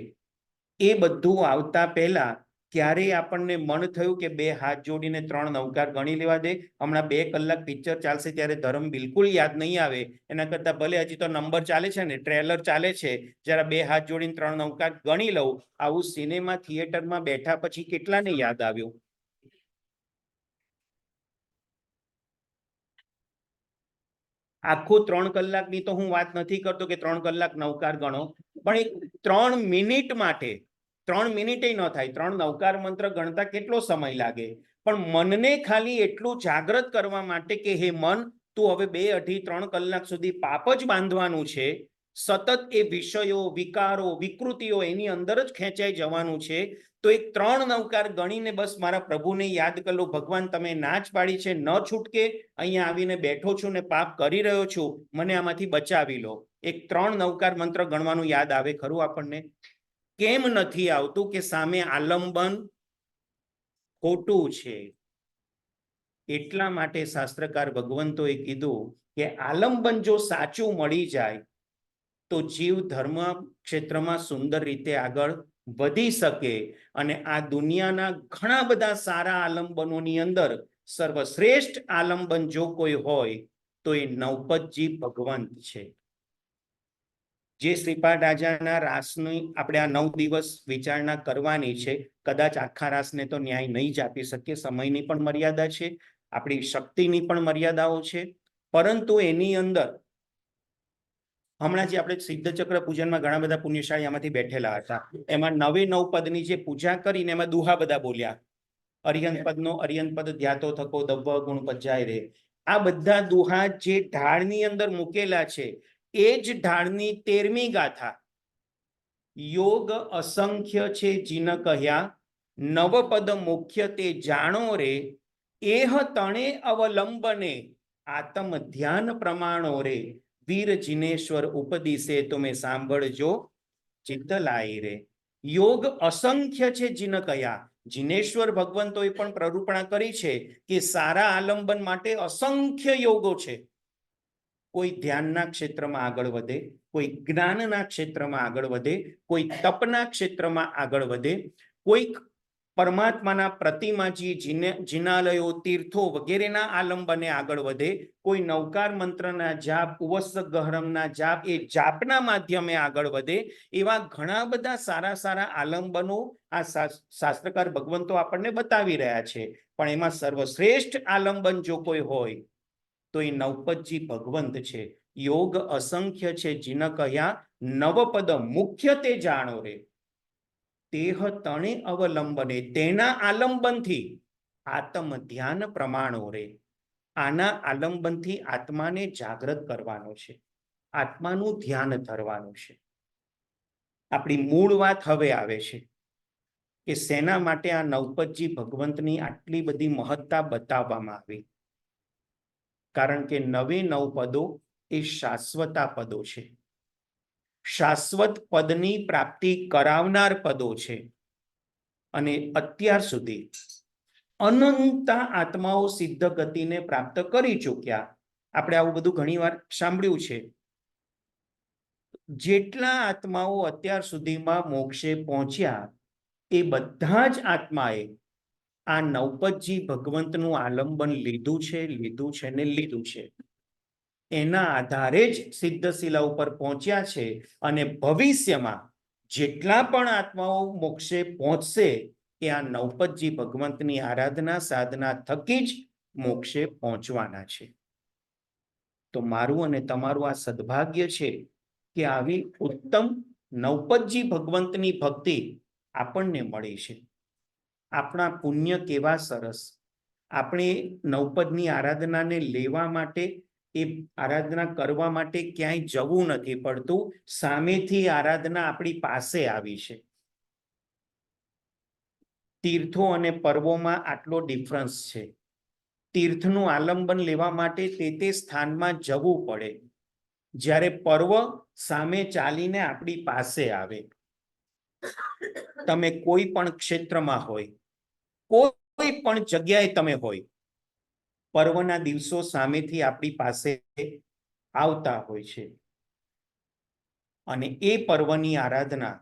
એ બધું આવતા પહેલા ક્યારેય આપણને મન થયું કે 2 હાથ જોડીને 3 નમસ્કાર ગણી લેવા દે, હમણાં 2 કલાક પિક્ચર ચાલશે ત્યારે ધર્મ બિલકુલ યાદ નહીં આવે, એના કરતાં ભલે હજી તો નંબર ચાલે છે ને, ટ્રેલર ચાલે છે, જરા 2 હાથ જોડીને 3 નમસ્કાર ગણી લઉં. આવું સિનેમા થિયેટરમાં બેઠા પછી કેટલાને યાદ આવ્યું? આખું 3 કલાકની તો હું વાત નથી કરતો કે 3 કલાક નવકાર ગણો, પણ એક 3 મિનિટ માટે, 3 મિનિટે ન થાય, 3 નવકાર મંત્ર ગણતા કેટલો સમય લાગે, પણ મનને ખાલી એટલું જાગૃત કરવા માટે કે હે મન, તું હવે 2, 2.5, 3 કલાક સુધી પાપ જ બાંધવાનું છે, સતત એ વિષયો, વિકારો, વિકૃતિઓ એની અંદર જ ખેંચાઈ જવાનું છે, તો એક 3 નવકાર ગણીને બસ મારા પ્રભુને યાદ કરી લો, ભગવાન તમે ના જ પાડી છે, ન છૂટકે અહીંયા આવીને બેઠો છું ને પાપ કરી રહ્યો છું, મને આમાંથી બચાવી લો. એક 3 નવકાર મંત્ર ગણવાનું યાદ આવે ખરું આપણને? કેમ નથી આવતું? કે સામે આલંબન ખોટું છે. એટલા માટે શાસ્ત્રકાર ભગવંતોએ કીધું કે આલંબન જો સાચું મળી જાય તો જીવ ધર્મ ક્ષેત્રમાં સુંદર રીતે આગળ વધી શકે, અને આ દુનિયાના ઘણા બધા સારા આલંબનોની અંદર સર્વશ્રેષ્ઠ આલંબન જો કોઈ હોય તો એ નવપતજી ભગવંત છે. જે શ્રીપાદ રાજાના રાસની આપણે આ 9 દિવસ વિચારણા કરવાની છે. કદાચ આખા રાસને તો ન્યાય નહીં જ આપી શકીએ, સમયની પણ મર્યાદા છે, આપણી શક્તિની પણ મર્યાદાઓ છે, પરંતુ એની અંદર હમણાં જે આપણે સિદ્ધચક્ર પૂજનમાં ઘણા બધા પુણ્યશાળી આમાંથી બેઠેલા હતા, એમાં 9 પદની જે પૂજા કરીને એમાં દુહા બધા બોલ્યા, અરિયંત પદનો અરિયંત પદ ધ્યાતો થકો દવ્વ ગુણ પજાય રે, આ બધા દુહા જે ઢાળની અંદર મૂકેલા છે એ જ ઢાળની 13મી ગાથા, યોગ અસંખ્ય છે જીન કહ્યા, નવપદ મુખ્ય તે જાણો રે, એહ તણે અવલંબને આત્મ ધ્યાન પ્રમાણો રે, વીર જિનેશ્વર ઉપદિશે તમે સાંભળજો ચિત્ત લાઈ રે. યોગ અસંખ્ય છે જીન કયા, જિનેશ્વર ભગવંતોએ પણ પ્રરૂપણા કરી છે કે સારા આલંબન માટે અસંખ્ય યોગો છે. કોઈ ધ્યાનના ક્ષેત્રમાં આગળ વધે, કોઈ જ્ઞાનના ક્ષેત્રમાં આગળ વધે, કોઈ તપના ક્ષેત્રમાં આગળ વધે, કોઈક પરમાત્માના પ્રતિમાજી, જિનાલયો, તીર્થો વગેરેના આલંબને આગળ વધે, કોઈ નવકાર મંત્રના જાપ, ઉવસ્સ ગહરમના જાપ, એ જાપના માધ્યમે આગળ વધે. એવા ઘણા બધા સારા સારા આલંબનો આ શાસ્ત્રકાર ભગવંતો આપણને બતાવી રહ્યા છે, પણ એમાં સર્વશ્રેષ્ઠ આલંબન જો કોઈ હોય તો એ નવપતજી ભગવંત છે. યોગ અસંખ્ય છે જીન કહ્યા, નવપદ મુખ્ય તે જાણો રે, તેહ તણે અવલંબને તેના આલંબનથી આત્મ ધ્યાન પ્રમાણો રે. આના આલંબનથી આત્માને જાગૃત કરવાનો છે, આત્માનું ધ્યાન ધરવાનું છે. આપણી મૂળ વાત હવે આવે છે કે શેના માટે આ નવપતજી ભગવંતની આટલી બધી મહત્તા બતાવવામાં આવી. કારણ કે 9 પદો એ શાશ્વતા પદો છે, શાશ્વત પદની પ્રાપ્તિ કરાવનાર પદો છે, અને અત્યાર સુધી અનંત આત્માઓ સિદ્ધ ગતિને પ્રાપ્ત કરી ચૂક્યા. આપણે આવું બધું ઘણીવાર સાંભળ્યું છે. જેટલા આત્માઓ અત્યાર સુધીમાં મોક્ષે પહોંચ્યા એ બધા જ આત્માએ આ નવપતજી ભગવંતનું આલંબન લીધું છે ને લીધું છે. એના આધારે જ સિદ્ધશિલા ઉપર પહોંચ્યા છે, અને ભવિષ્યમાં જેટલા પણ આત્માઓ મોક્ષે પહોંચશે એ આ નવપતજી ભગવંતની આરાધના સાધના થકી જ મોક્ષે પહોંચવાના છે. તો મારું અને તમારું આ સદભાગ્ય છે કે આવી ઉત્તમ નવપતજી ભગવંતની ભક્તિ આપણને મળી છે. આપણા પુણ્ય કેવા સરસ! આપણે નવપદની આરાધનાને લેવા માટે, એ આરાધના કરવા માટે ક્યાંય જવું નથી પડતું, સામેથી આરાધના આપણી પાસે આવી છે. તીર્થો અને પર્વોમાં આટલો ડિફરન્સ છે. તીર્થનું આલંબન લેવા માટે તે સ્થાનમાં જવું પડે, જ્યારે પર્વ સામે ચાલીને આપણી પાસે આવે. તમે કોઈ પણ ક્ષેત્રમાં હોય, કોઈ પણ જગ્યાએ તમે હોય, પર્વના દિવસો સામેથી આપણી પાસે આવતા હોય છે, અને એ પર્વની આરાધના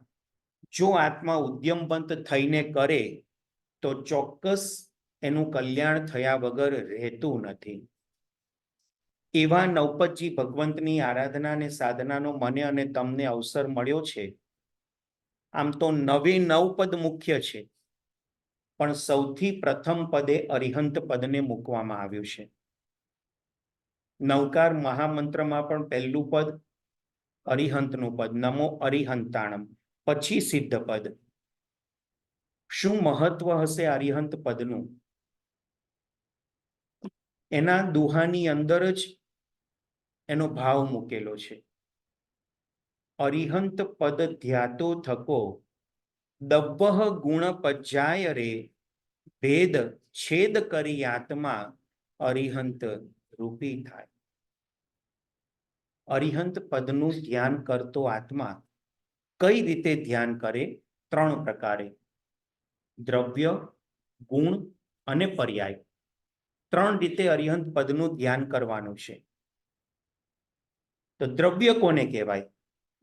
જો આત્મા ઉદ્યમવંત થઈને કરે તો ચોક્કસ એનું કલ્યાણ થયા વગર રહેતું નથી. એવા નવપતજી ભગવંતની આરાધના અને સાધનાનો મને અને તમને અવસર મળ્યો છે. આમ તો 9 પદ મુખ્ય છે, પણ સૌથી પ્રથમ પદે અરિહંત પદને મૂકવામાં આવ્યું છે. નવકાર મહામંત્રમાં પણ પહેલું પદ અરિહંતનું પદ, નમો અરિહંતાણમ, પછી સિદ્ધ પદ. શું મહત્વ હશે અરિહંત પદનું? એના દુહાની અંદર જ એનો ભાવ મૂકેલો છે. અરિહંત પદ ધ્યાતો થકો દબ્બહ ગુણ પજ્જાય રે, ભેદ છેદ કરી આત્મા અરિહંત રૂપી થાય. અરિહંત પદનું ધ્યાન કરતો આત્મા કઈ રીતે ધ્યાન કરે? 3 પ્રકારે: દ્રવ્ય, ગુણ અને પર્યાય. 3 રીતે અરિહંત પદનું ધ્યાન કરવાનું છે. તો દ્રવ્ય કોને કહેવાય?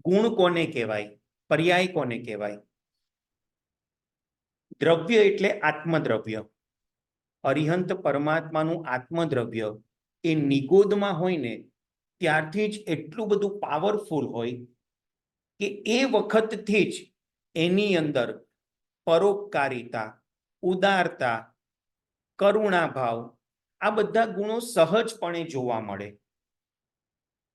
ગુણ કોને કહેવાય? પર્યાય કોને કહેવાય? દ્રવ્ય એટલે આત્મદ્રવ્ય. અરિહંત પરમાત્માનું આત્મદ્રવ્ય એ નિગોદમાં હોય ને ત્યારથી જ એટલું બધું પાવરફુલ હોય કે એ વખતથી જ એની અંદર પરોપકારિતા, ઉદારતા, કરુણાભાવ આ બધા ગુણો સહજપણે જોવા મળે.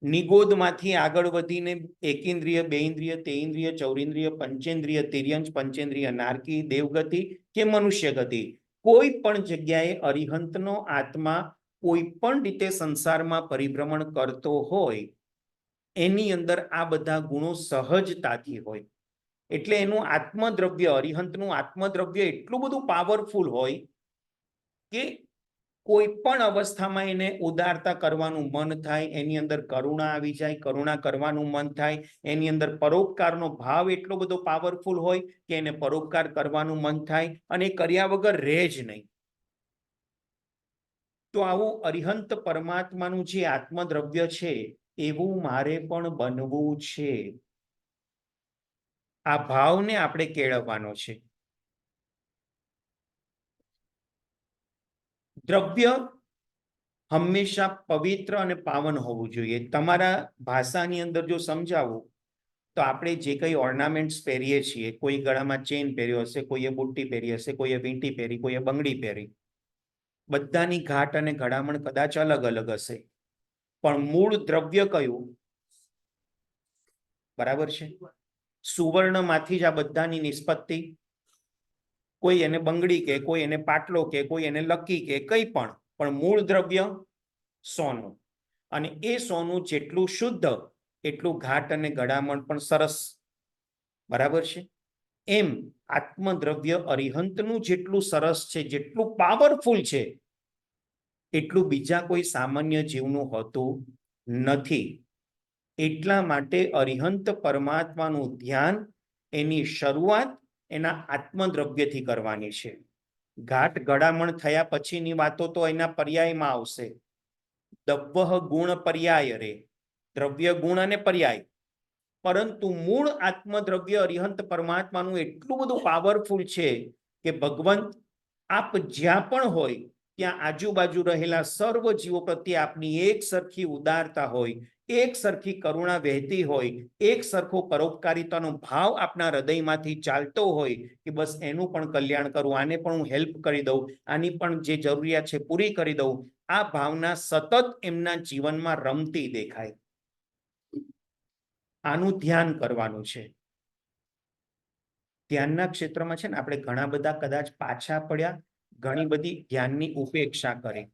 નિગોદમાંથી આગળ વધીને એકેન્દ્રિય, બેઇન્દ્રિય, તેઇન્દ્રિય, ચૌરિન્દ્રિય, પંચેન્દ્રિય, તિર્યંશ, પંચેન્દ્રિય, નારકી, દેવગતિ કે મનુષ્ય ગતિ, કોઈ પણ જગ્યાએ અરિહંતનો આત્મા કોઈ પણ રીતે સંસારમાં પરિભ્રમણ કરતો હોય એની અંદર આ બધા ગુણો સહજતાથી હોય. એટલે એનું આત્મદ્રવ્ય, અરિહંતનું આત્મદ્રવ્ય એટલું બધું પાવરફુલ હોય કે કોઈ પણ અવસ્થામાં એને ઉદારતા કરવાનું મન થાય, એની અંદર કરુણા આવી જાય, કરુણા કરવાનું મન થાય, એની અંદર પરોપકારનો ભાવ એટલો બધો પાવરફુલ હોય કે એને પરોપકાર કરવાનું મન થાય અને કર્યા વગર રહે જ નહીં. તો આવું અરિહંત પરમાત્માનું જે આત્મદ્રવ્ય છે એવું મારે પણ બનવું છે. આ ભાવને આપણે કેળવવાનો છે. દ્રવ્ય હંમેશા પવિત્ર અને પાવન હોવું જોઈએ. તમારા ભાષાની અંદર જો સમજાવું તો આપણે જે કંઈ ઓર્નામેન્ટ્સ પહેરીએ છીએ, કોઈ ગળામાં ચેન પહેર્યો હશે, કોઈએ બુટ્ટી પહેરી હશે, કોઈએ વીંટી પહેરી, કોઈએ બંગડી પહેરી, બધાની ઘાટ અને ઘડામણ કદાચ અલગ અલગ હશે, પણ મૂળ દ્રવ્ય કયું? બરાબર છે. સુવર્ણમાંથી જ આ બધાની નિષ્પત્તિ. કોઈ એને બંગડી કે, કોઈ એને પાટલો કે, કોઈ એને લકી કે, કંઈ પણ મૂળ દ્રવ્ય સોનું. અને એ સોનું જેટલું શુદ્ધ એટલું ઘાટ અને ગડામણ પણ સરસ. બરાબર છે. એમ આત્મદ્રવ્ય અરિહંતનું જેટલું સરસ છે, જેટલું પાવરફુલ છે, એટલું બીજા કોઈ સામાન્ય જીવનું હોતું નથી. એટલા માટે અરિહંત પરમાત્માનું ધ્યાન એની શરૂઆત એના આત્મદ્રવ્યથી કરવાની છે. ઘાટ ગડામણ થયા પછીની વાતો તો એના પર્યાયમાં આવશે. દબ્બહ ગુણ પર્યાય રે, દ્રવ્ય, ગુણ અને પર્યાય. પરંતુ મૂળ આત્મદ્રવ્ય અરિહંત પરમાત્માનું એટલું બધું પાવરફુલ છે કે ભગવંત આપ જ્યાં પણ હોય ત્યાં આજુબાજુ રહેલા સર્વ જીવો પ્રત્યે આપની એક સરખી ઉદારતા હોય, એક સરખી કરુણા વહેતી હોય, એક સરખો પરોપકારિતાનો ભાવ આપના હૃદયમાંથી ચાલતો હોય કે બસ એનું પણ કલ્યાણ કરું, આને પણ હું હેલ્પ કરી દઉં, આની પણ જે જરૂરિયાત છે પૂરી કરી દઉં. આ ભાવના સતત એમના જીવનમાં રમતી દેખાય. આનું ધ્યાન કરવાનું છે. ધ્યાનના ક્ષેત્રમાં છે ને આપણે ઘણા બધા કદાચ પાછા પડ્યા, ઘણી બધી ધ્યાનની ઉપેક્ષા કરી.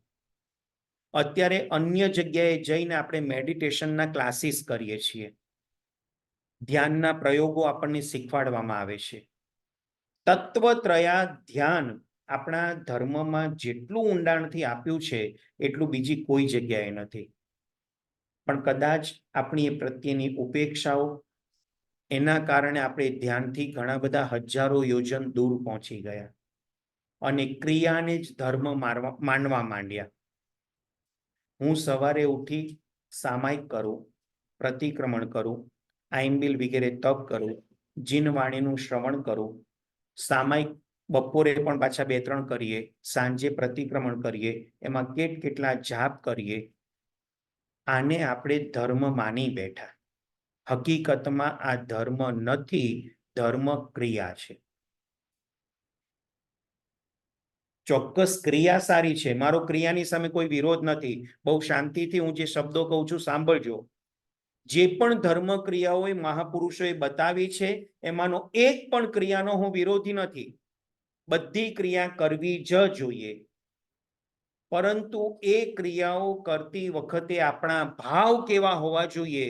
અત્યારે અન્ય જગ્યાએ જઈને આપણે મેડિટેશનના ક્લાસીસ કરીએ છીએ. ધ્યાનના પ્રયોગો આપણને શીખવાડવામાં આવે છે. તત્વત્રયા ધ્યાન આપણા ધર્મમાં જેટલું ઊંડાણથી આપ્યું છે એટલું બીજી કોઈ જગ્યાએ નથી. પણ કદાચ આપણી એ પ્રત્યેની ઉપેક્ષાઓ, એના કારણે આપણે ધ્યાનથી ઘણા બધા હજારો યોજન દૂર પહોંચી ગયા અને ક્રિયાને જ ધર્મ માનવા માંડ્યા. હું સવારે ઉઠી સામાયિક કરું, પ્રતિક્રમણ કરું, આઈમ્બિલ વગેરે તપ કરું, જીનવાણીનું શ્રવણ કરું, સામાયિક બપોરે પણ પાછા 2-3 કરીએ, સાંજે પ્રતિક્રમણ કરીએ, એમાં કેટલા જાપ કરીએ. આને આપણે ધર્મ માની બેઠા. હકીકતમાં આ ધર્મ નથી, ધર્મ ક્રિયા છે. ચોક્કસ ક્રિયા સારી છે, મારો ક્રિયાની સામે કોઈ વિરોધ નથી, બહુ શાંતિથી હું જે શબ્દો કહું છું સાંભળજો. જે પણ ધર્મ ક્રિયાઓ મહાપુરુષોએ બતાવી છે એમાંનો એક પણ ક્રિયાનો હું વિરોધી નથી, બધી ક્રિયા કરવી જ જોઈએ. પરંતુ એ ક્રિયાઓ કરતી વખતે આપણા ભાવ કેવા હોવા જોઈએ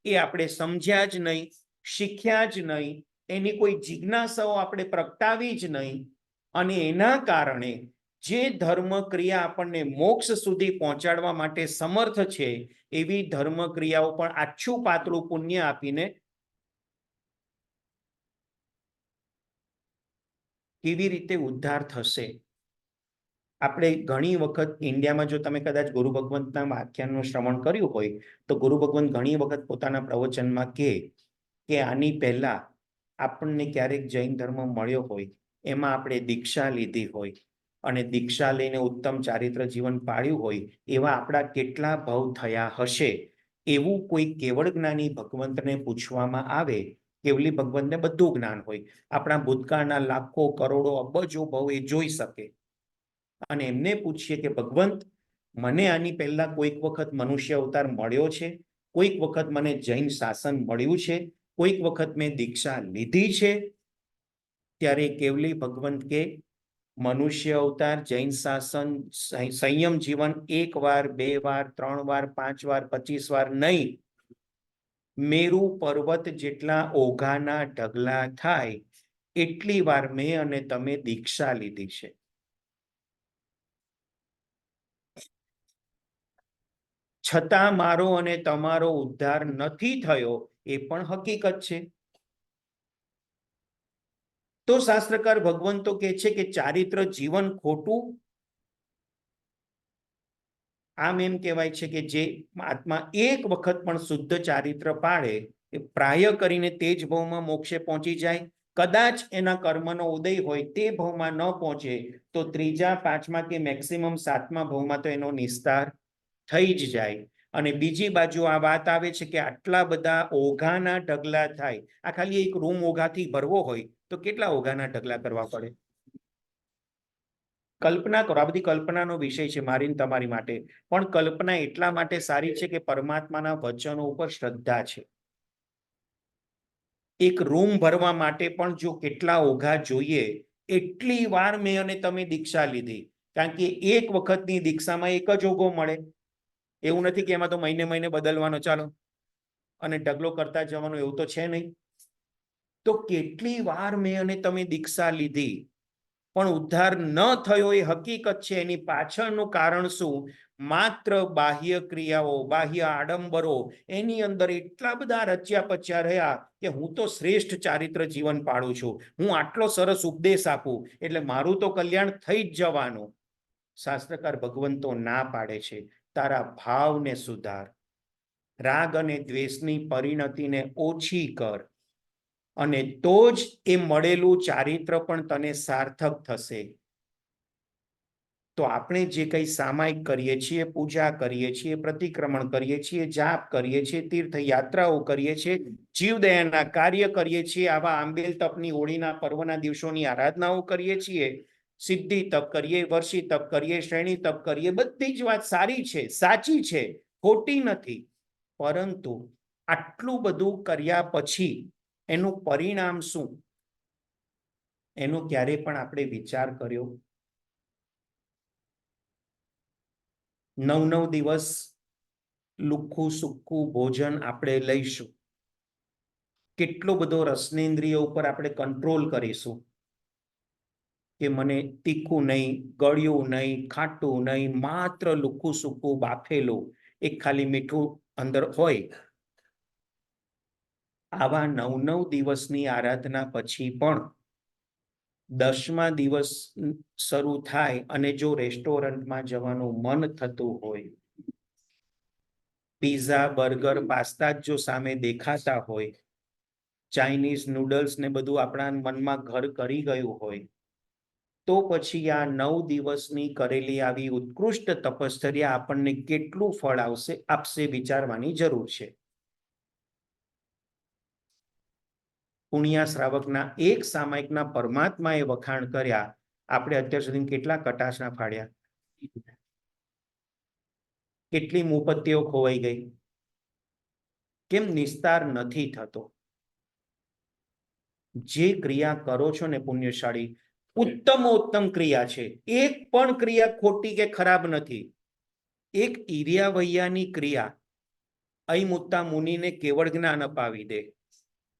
એ આપણે સમજ્યા જ નહીં, શીખ્યા જ નહીં, એની કોઈ જિજ્ઞાસાઓ આપણે પ્રગટાવી જ નહીં, અને એના કારણે જે ધર્મ ક્રિયા આપણને મોક્ષ સુધી પહોંચાડવા માટે સમર્થ છે એવી ધર્મ ક્રિયાઓ પણ આછું પાતળું પુણ્ય આપીને કેવી રીતે ઉદ્ધાર થશે. આપણે ઘણી વખત ઇન્ડિયામાં જો તમે કદાચ ગુરુ ભગવંતના વ્યાખ્યાનનું શ્રવણ કર્યું હોય તો ગુરુ ભગવંત ઘણી વખત પોતાના પ્રવચનમાં કહે કે આની પહેલા આપણને ક્યારેક જૈન ધર્મ મળ્યો હોય, એમાં આપણે દીક્ષા લીધી હોય અને દીક્ષા લઈને ઉત્તમ ચારિત્ર જીવન પાળ્યું હોય, એવા આપણા કેટલા ભવ થયા હશે, એવું કોઈ કેવળ જ્ઞાની ભગવંતને પૂછવામાં આવે. કેવલી ભગવંતને બધું જ્ઞાન હોય, આપણા ભૂતકાળના લાખો કરોડો અબજો ભવ એ જોઈ શકે, અને એમને પૂછીએ કે ભગવંત મને આની પહેલા કોઈક વખત મનુષ્ય અવતાર મળ્યો છે, કોઈક વખત મને જૈન શાસન મળ્યું છે, કોઈક વખત મેં દીક્ષા લીધી છે, ત્યારે કેવલી ભગવંત કે મનુષ્ય અવતાર, જૈન શાસન, સંયમ જીવન 1 વાર 2 વાર 3 વાર 5 વાર 25 વાર નહીં, મેરુ પર્વત જેટલા ઓઘાના ઢગલા થાય એટલી વાર મેં અને તમે દીક્ષા લીધી છે. છતાં મારો અને તમારો ઉદ્ધાર નથી થયો એ પણ હકીકત છે. તો શાસ્ત્રકાર ભગવંતો કહે છે કે ચારિત્ર જીવન ખોટું. આમ એમ કહેવાય છે કે જે આત્મા એક વખત પણ શુદ્ધ ચારિત્ર પાળે એ પ્રાય કરીને તે જ ભવમાં મોક્ષે પહોંચી જાય. કદાચ એના કર્મનો ઉદય હોય તે ભવમાં ન પહોંચે તો 3જા 5મા કે મેક્સિમમ 7મા ભવમાં તો એનો નિસ્તાર થઈ જ જાય. અને બીજી બાજુ આ વાત આવે છે કે આટલા બધા ઓઘાના ઢગલા થાય, આ ખાલી એક રૂમ ઓઘાથી ભરવો હોય તો કેટલા ઓઘાના ઢગલા કરવા પડે. કલ્પના કરો, આ બધી કલ્પનાનો વિષય છે મારી તમારી માટે, પણ કલ્પના એટલા માટે સારી છે કે પરમાત્માના વચનો ઉપર શ્રદ્ધા છે. એક રૂમ ભરવા માટે પણ જો કેટલા ઓઘા જોઈએ, એટલી વાર મેં અને તમે દીક્ષા લીધી, કારણ કે એક વખતની દીક્ષામાં એક જ ઓઘો મળે. એવું નથી કે એમાં તો મહિને મહિને બદલવાનો ચાલો અને ઢગલો કરતા જવાનો, એવું તો છે નહીં. તો કેટલી વાર મેં અને તમે દીક્ષા લીધી પણ ઉદ્ધાર ન થયો એ હકીકત છે. એની પાછળનું કારણ શું? માત્ર બાહ્ય ક્રિયાઓ, બાહ્ય આડંબરો, એની અંદર એટલા બધા રચ્યા પચ્યા રહ્યા કે હું તો શ્રેષ્ઠ ચારિત્ર જીવન પાડું છું, હું આટલો સરસ ઉપદેશ આપું એટલે મારું તો કલ્યાણ થઈ જ જવાનું. શાસ્ત્રકાર ભગવંતો ના પાડે છે, તારા ભાવને સુધાર, રાગ અને દ્વેષની પરિણતિને ઓછી કર, અને તો જ એ મળેલું ચારિત્ર પણ તને સાર્થક થશે. તો આપણે જે કંઈ સામાયિક કરીએ છીએ, પૂજા કરીએ છીએ, પ્રતિક્રમણ કરીએ છીએ, જાપ કરીએ છીએ, તીર્થયાત્રાઓ કરીએ છીએ, જીવદયાના કાર્ય કરીએ છીએ, આવા આંબેલ તપની હોળીના પર્વના દિવસોની આરાધનાઓ કરીએ છીએ, સિદ્ધિ તપ કરીએ, વર્ષી તપ કરીએ, શ્રેણી તપ કરીએ, બધી જ વાત સારી છે, સાચી છે, ખોટી નથી. પરંતુ આટલું બધું કર્યા પછી એનું પરિણામ શું, એનો ક્યારે પણ આપણે વિચાર કર્યો? 9 દિવસ લુખ્ખું સુખ્ખું ભોજન આપણે લઈશું, કેટલો બધો રસનેન્દ્રિય ઉપર આપણે કંટ્રોલ કરીશું કે મને તીખું નહીં, ગળ્યું નહીં, ખાટું નહીં, માત્ર લુખ્ખું સુખ્ખું બાફેલું, એક ખાલી મીઠું અંદર હોય. આવા 9 દિવસની આરાધના પછી પણ 10મા દિવસ શરૂ થાય અને જો રેસ્ટોરન્ટમાં જવાનું મન થતું હોય, પીઝા, બર્ગર, પાસ્તા જો સામે દેખાતા હોય, ચાઇનીઝ નૂડલ્સ ને બધું આપણા મનમાં ઘર કરી ગયું હોય, તો પછી આ 9 દિવસની કરેલી આવી ઉત્કૃષ્ટ તપશ્ચર્યા આપણને કેટલું ફળ આપશે વિચારવાની જરૂર છે. પુણ્યા શ્રાવકના એક સામાયિકના પરમાત્માએ વખાણ કર્યા, આપણે અત્યાર સુધી કેટલા કટાશના ફાડ્યા, કેટલી મુપત્તિઓ ખોવાઈ ગઈ, કેમ નિસ્તાર નથી થતો? જે ક્રિયા કરો છો ને પુણ્યશાળી, ઉત્તમોત્તમ ક્રિયા છે, એક પણ ક્રિયા ખોટી કે ખરાબ નથી. એક ઈર્યાવૈયાની ક્રિયા અયમુત્તા મુનિને કેવળ જ્ઞાન અપાવી દે.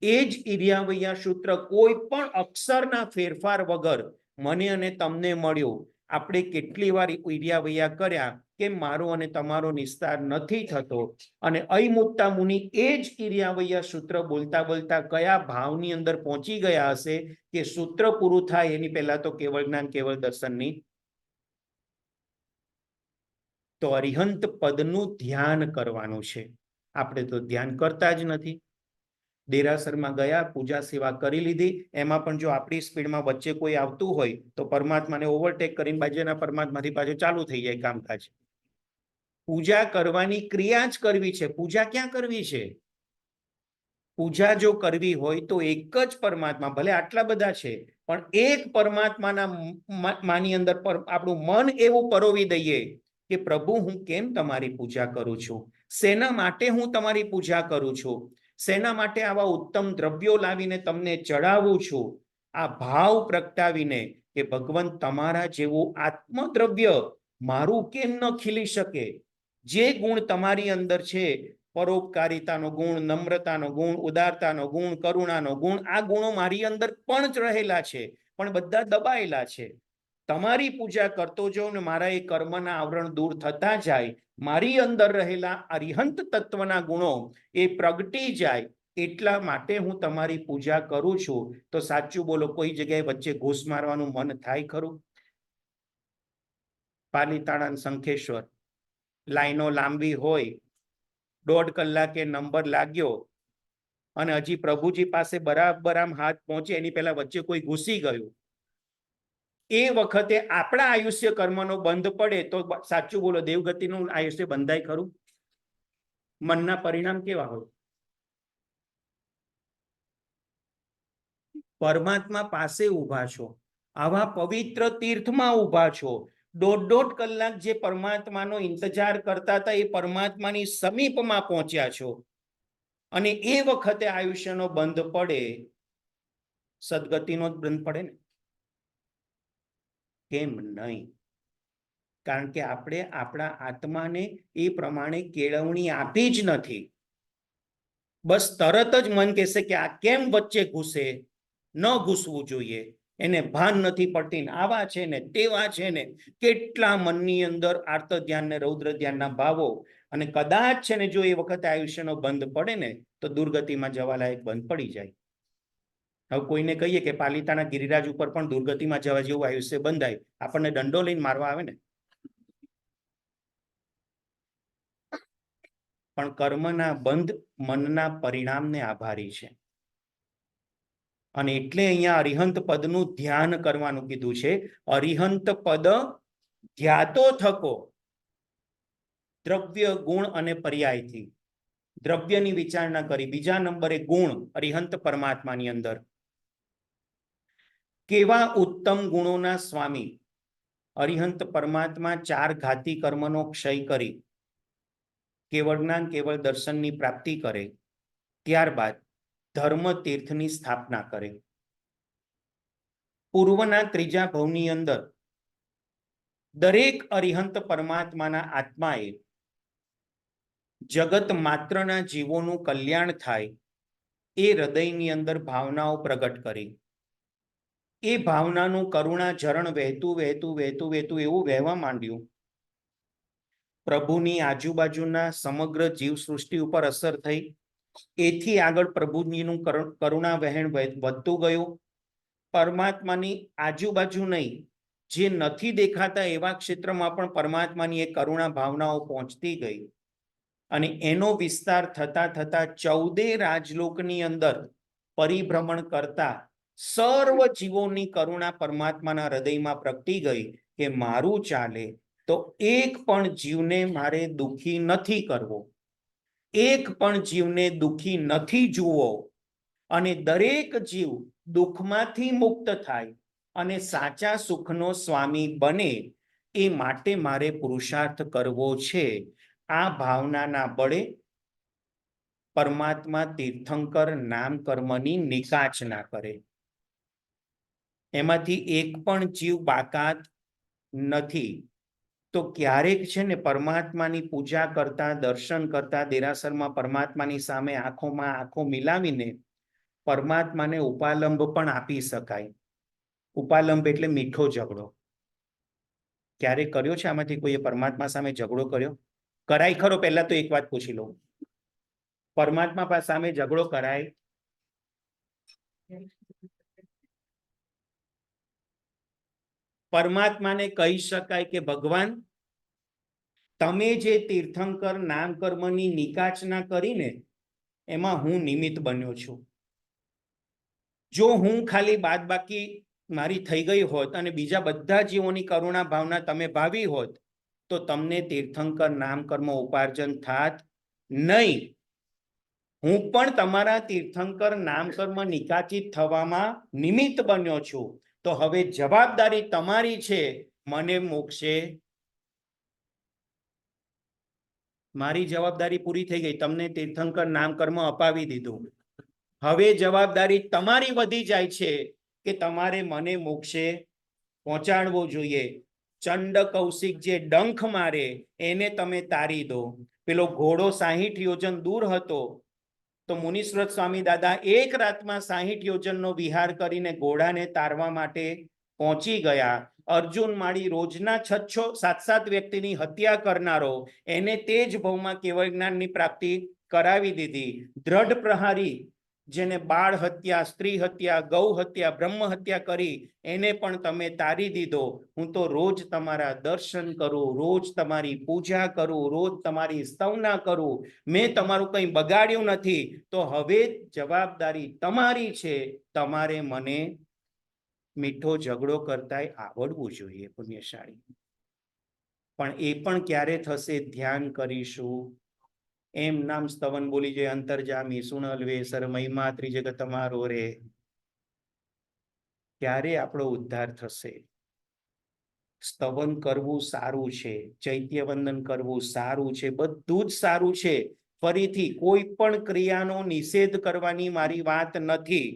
એ જ ઈર્યાવૈયા સૂત્ર કોઈ પણ અક્ષરના ફેરફાર વગર મને અને તમને મળ્યો. આપણે કેટલી વાર ઈર્યાવૈયા કર્યા કે મારો અને તમારો નિસ્તાર નથી થતો, અને અયમુત્તા મુનિ એ જ ઈર્યાવૈયા સૂત્ર બોલતા બોલતા કયા ભાવની અંદર પહોંચી ગયા હશે કે સૂત્ર પૂરું થાય એની પહેલા તો કેવળ જ્ઞાન કેવળ દર્શનની. તો અરિહંત પદનું ધ્યાન કરવાનું છે. આપણે તો ધ્યાન કરતા જ નથી. દેરાસરમાં ગયા, પૂજા સેવા કરી લીધી, એમાં પણ જો આપણી સ્પીડમાં વચ્ચે કોઈ આવતું હોય તો પરમાત્માને ઓવરટેક કરીને બાજુના પરમાત્માથી પાછું ચાલુ થઈ જાય કામકાજ. પૂજા કરવાની ક્રિયા જ કરવી છે, પૂજા ક્યાં કરવી છે? પૂજા જો કરવી હોય તો એક જ પરમાત્મા, ભલે આટલા બધા છે પણ એક પરમાત્માના માની અંદર આપણું મન એવું પરોવી દઈએ કે પ્રભુ હું કેમ તમારી પૂજા કરું છું, શેના માટે હું તમારી પૂજા કરું છું, શેના માટે આવા ઉત્તમ દ્રવ્યો લાવીને તમને ચડાવું છું. આ ભાવ પ્રગટાવીને કે ભગવાન તમારા જેવું આત્મદ્રવ્ય મારું કેમ ન ખીલી શકે? જે ગુણ તમારી અંદર છે, પરોપકારિતાનો ગુણ, નમ્રતાનો ગુણ, ઉદારતાનો ગુણ, કરુણાનો ગુણ, આ ગુણો મારી અંદર પણ જ રહેલા છે, પણ બધા દબાયેલા છે. તમારી પૂજા કરતો જાઉં ને મારા એ કર્મના આવરણ દૂર થતા જાય, મારી અંદર રહેલા અરિહંત તત્વના ગુણો એ પ્રગટી જાય, એટલા માટે હું તમારી પૂજા કરું છું. તો સાચું બોલો, કોઈ જગ્યાએ વચ્ચે ઘૂસ મારવાનું મન થાય ખરું? પાલીતાણા શંખેશ્વર લાઈનો લાંબી હોય, 1.5 કલાકે નંબર લાગ્યો અને હજી પ્રભુજી પાસે બરાબર આમ હાથ પહોંચે એની પહેલા વચ્ચે કોઈ ઘૂસી ગયું, એ વખતે આપણા આયુષ્ય કર્મનો બંધ પડે તો સાચું બોલો, દેવગતિનું આયુષ્ય બંધાય ખરું? મનના પરિણામ કેવા હોય? પરમાત્મા પાસે ઊભા છો, આવા પવિત્ર તીર્થમાં ઊભા છો, 1.5 કલાક જે પરમાત્માનો ઇંતજાર કરતા હતા એ પરમાત્માની સમીપમાં પહોંચ્યા છો, અને એ વખતે આયુષ્યનો બંધ પડે, સદગતિનો જ બંધ પડે ને? કેમ નહીં? કારણ કે આપણે આપણા આત્માને એ પ્રમાણે કેળવણી આપી જ નથી. બસ તરત જ મન કહેશે કે આ કેમ વચ્ચે ઘૂસે, ન ઘૂસવું જોઈએ, એને ભાન નથી પડતી, આવા છે ને તેવા છે ને, કેટલા મનની અંદર આર્ત ધ્યાન ને રૌદ્ર ધ્યાનના ભાવો. અને કદાચ છે ને જો એ વખતે આયુષ્યનો બંધ પડે ને તો દુર્ગતિમાં જવા લાયક બંધ પડી જાય. હવે કોઈને કહીએ કે પાલિતાણા ગિરિરાજ ઉપર પણ દુર્ગતિમાં જવા જેવું આયુષ્ય બંધાય, આપણને દંડો લઈને મારવા આવે ને. પણ કર્મના બંધ મનના પરિણામને આભારી છે. અને એટલે અહીંયા અરિહંત પદનું ધ્યાન કરવાનું કીધું છે. અરિહંત પદ ધ્યાતો થકો, દ્રવ્ય, ગુણ અને પર્યાયથી. દ્રવ્યની વિચારણા કરી, બીજા નંબરે ગુણ અરિહંત પરમાત્માની અંદર. કેવા ઉત્તમ ગુણોના સ્વામી અરિહંત પરમાત્મા 4 ઘાતી કર્મનો ક્ષય કરી કેવળ જ્ઞાન કેવળ દર્શનની પ્રાપ્તિ કરે, ત્યારબાદ ધર્મ તીર્થની સ્થાપના કરે. પૂર્વના 3જા ભવની અંદર દરેક અરિહંત પરમાત્માના આત્માએ જગત માત્રના જીવોનું કલ્યાણ થાય એ હૃદયની અંદર ભાવનાઓ પ્રગટ કરી. એ ભાવનાનું કરુણા ઝરણ વહેતું વહેતું વહેતું વહેતું એવું વહેવા માંડ્યું, પ્રભુની આજુબાજુના સમગ્ર જીવ સૃષ્ટિ ઉપર અસર થઈ. એથી આગળ પ્રભુજીનું કરુણા વહેણ વધતું ગયું. પરમાત્માની આજુબાજુ નહીં, જે નથી દેખાતા એવા ક્ષેત્રમાં પણ પરમાત્માની એ કરુણા ભાવનાઓ પહોંચતી ગઈ. અને એનો વિસ્તાર થતા થતા 14 રાજલોકની અંદર પરિભ્રમણ કરતા સર્વ જીવોની કરુણા પરમાત્માના હૃદયમાં પ્રગટી ગઈ કે મારું ચાલે તો એક પણ જીવને મારે દુઃખી નથી કરવો, એક પણ જીવને દુઃખી નથી જુઓ, અને દરેક જીવ દુઃખમાંથી મુક્ત થાય અને સાચા સુખનો સ્વામી બને એ માટે મારે પુરુષાર્થ કરવો છે. આ ભાવનાના બળે પરમાત્મા તીર્થંકર નામ કર્મની નિકાચ ના કરે. એમાંથી એક પણ જીવ બાકાત નથી. તો ક્યારેક છે ને પરમાત્માની પૂજા કરતા, દર્શન કરતા, દેરાસરમાં પરમાત્માની સામે આંખોમાં આંખો મિલાવીને પરમાત્માને ઉપાલંબ પણ આપી શકાય. ઉપાલંબ એટલે મીઠો ઝઘડો. ક્યારેક કર્યો છે આમાંથી કોઈએ પરમાત્મા સામે ઝઘડો કર્યો? કરાય ખરો? પહેલા તો એક વાત પૂછી લઉં, પરમાત્મા સામે ઝઘડો કરાય? પરમાત્માને કહી શકાય કે ભગવાન, તમે જે તીર્થંકર નામ કર્મની નિકાચના કરીને એમાં હું નિમિત્ત બન્યો છું. જો હું ખાલી બાદ બાકી મારી થઈ ગઈ હોત અને બીજા બધા જીવોની કરુણા ભાવના તમે ભાવી હોત તો તમને તીર્થંકર નામ કર્મ ઉપાર્જન થાત નહીં. હું પણ તમારા તીર્થંકર નામ કર્મ નિકાચિત થવામાં નિમિત્ત બન્યો છું. તો હવે જવાબદારી તમારી છે મને મોક્ષે. મારી જવાબદારી પૂરી થઈ ગઈ, તમને તીર્થંકર નામ કર્મ અપાવી દીધું. હવે જવાબદારી તમારી વધી જાય છે કે તમારે મને મોક્ષે પહોંચાડવો જોઈએ. ચંડ કૌશિક જે ડંખ મારે એને તમે તારી દો. પેલો ઘોડો 60 યોજન દૂર હતો તો મુનીશ્વર સ્વામી દાદા એક રાતમાં 60 યોજનનો વિહાર કરીને ઘોડાને તારવા માટે પહોંચી ગયા. અર્જુન માળી રોજના 6-7 વ્યક્તિની હત્યા કરનારો એને તે જ ભવમાં કેવળ જ્ઞાનની પ્રાપ્તિ કરાવી દીધી. દ્રઢ પ્રહારી જેને બાળ હત્યા, સ્ત્રી હત્યા, ગૌ હત્યા, બ્રહ્મ હત્યા કરી એને પણ તમે તારી દીધો. હું તો રોજ તમારા દર્શન કરું, રોજ તમારી પૂજા કરું, રોજ તમારી સ્તવના કરું, મેં તમારું કંઈ બગાડ્યું નથી. તો હવે જવાબદારી તમારી છે, તમારે મને મીઠો ઝઘડો કરતા આવડવું જોઈએ પુણ્યશાળી. પણ એ પણ ક્યારે થશે? ધ્યાન કરીશું. એમ નામ સ્તવન બોલી જાય અંતરજામી સુણલવે સર મહિમા ત્રિજગત તમારો રે. ત્યારે આપણો ઉદ્ધાર થશે. સ્તવન કરવું સારું છે, ચૈત્ય વંદન કરવું સારું છે, બધું જ સારું છે. ફરીથી કોઈ પણ ક્રિયાનો નિષેધ કરવાની મારી વાત નથી.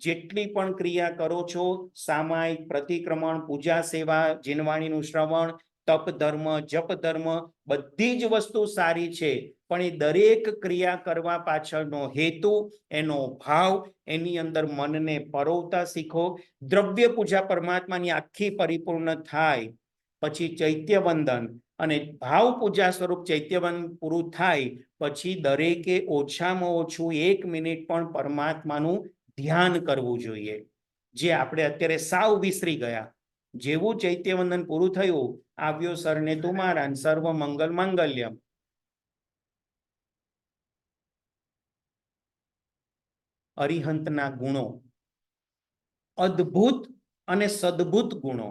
જેટલી પણ ક્રિયા કરો છો, સામાયિક, પ્રતિક્રમણ, પૂજા, સેવા, જીનવાણીનું શ્રવણ, તપ ધર્મ, જપ ધર્મ, બધી જ વસ્તુ સારી છે. પણ એ દરેક ક્રિયા કરવા પાછળનો હેતુ, એનો ભાવ, એની અંદર મનને પરોવતા શીખો. દ્રવ્ય પૂજા પરમાત્માની આખી પરિપૂર્ણ થાય પછી ચૈત્ય વંદન અને ભાવ પૂજા સ્વરૂપ ચૈત્યવન પૂરું થાય પછી દરેકે ઓછામાં ઓછું 1 મિનિટ પણ પરમાત્માનું ધ્યાન કરવું જોઈએ, જે આપણે અત્યારે સાવ વિસરી ગયા. જેવું ચૈત્યવંદન પૂરું થયું, આવ્યો સરને તુમારા, સર્વ મંગલ માંગલ્યમ. અરિહંતના ગુણો અદ્ભુત અને સદભુત ગુણો,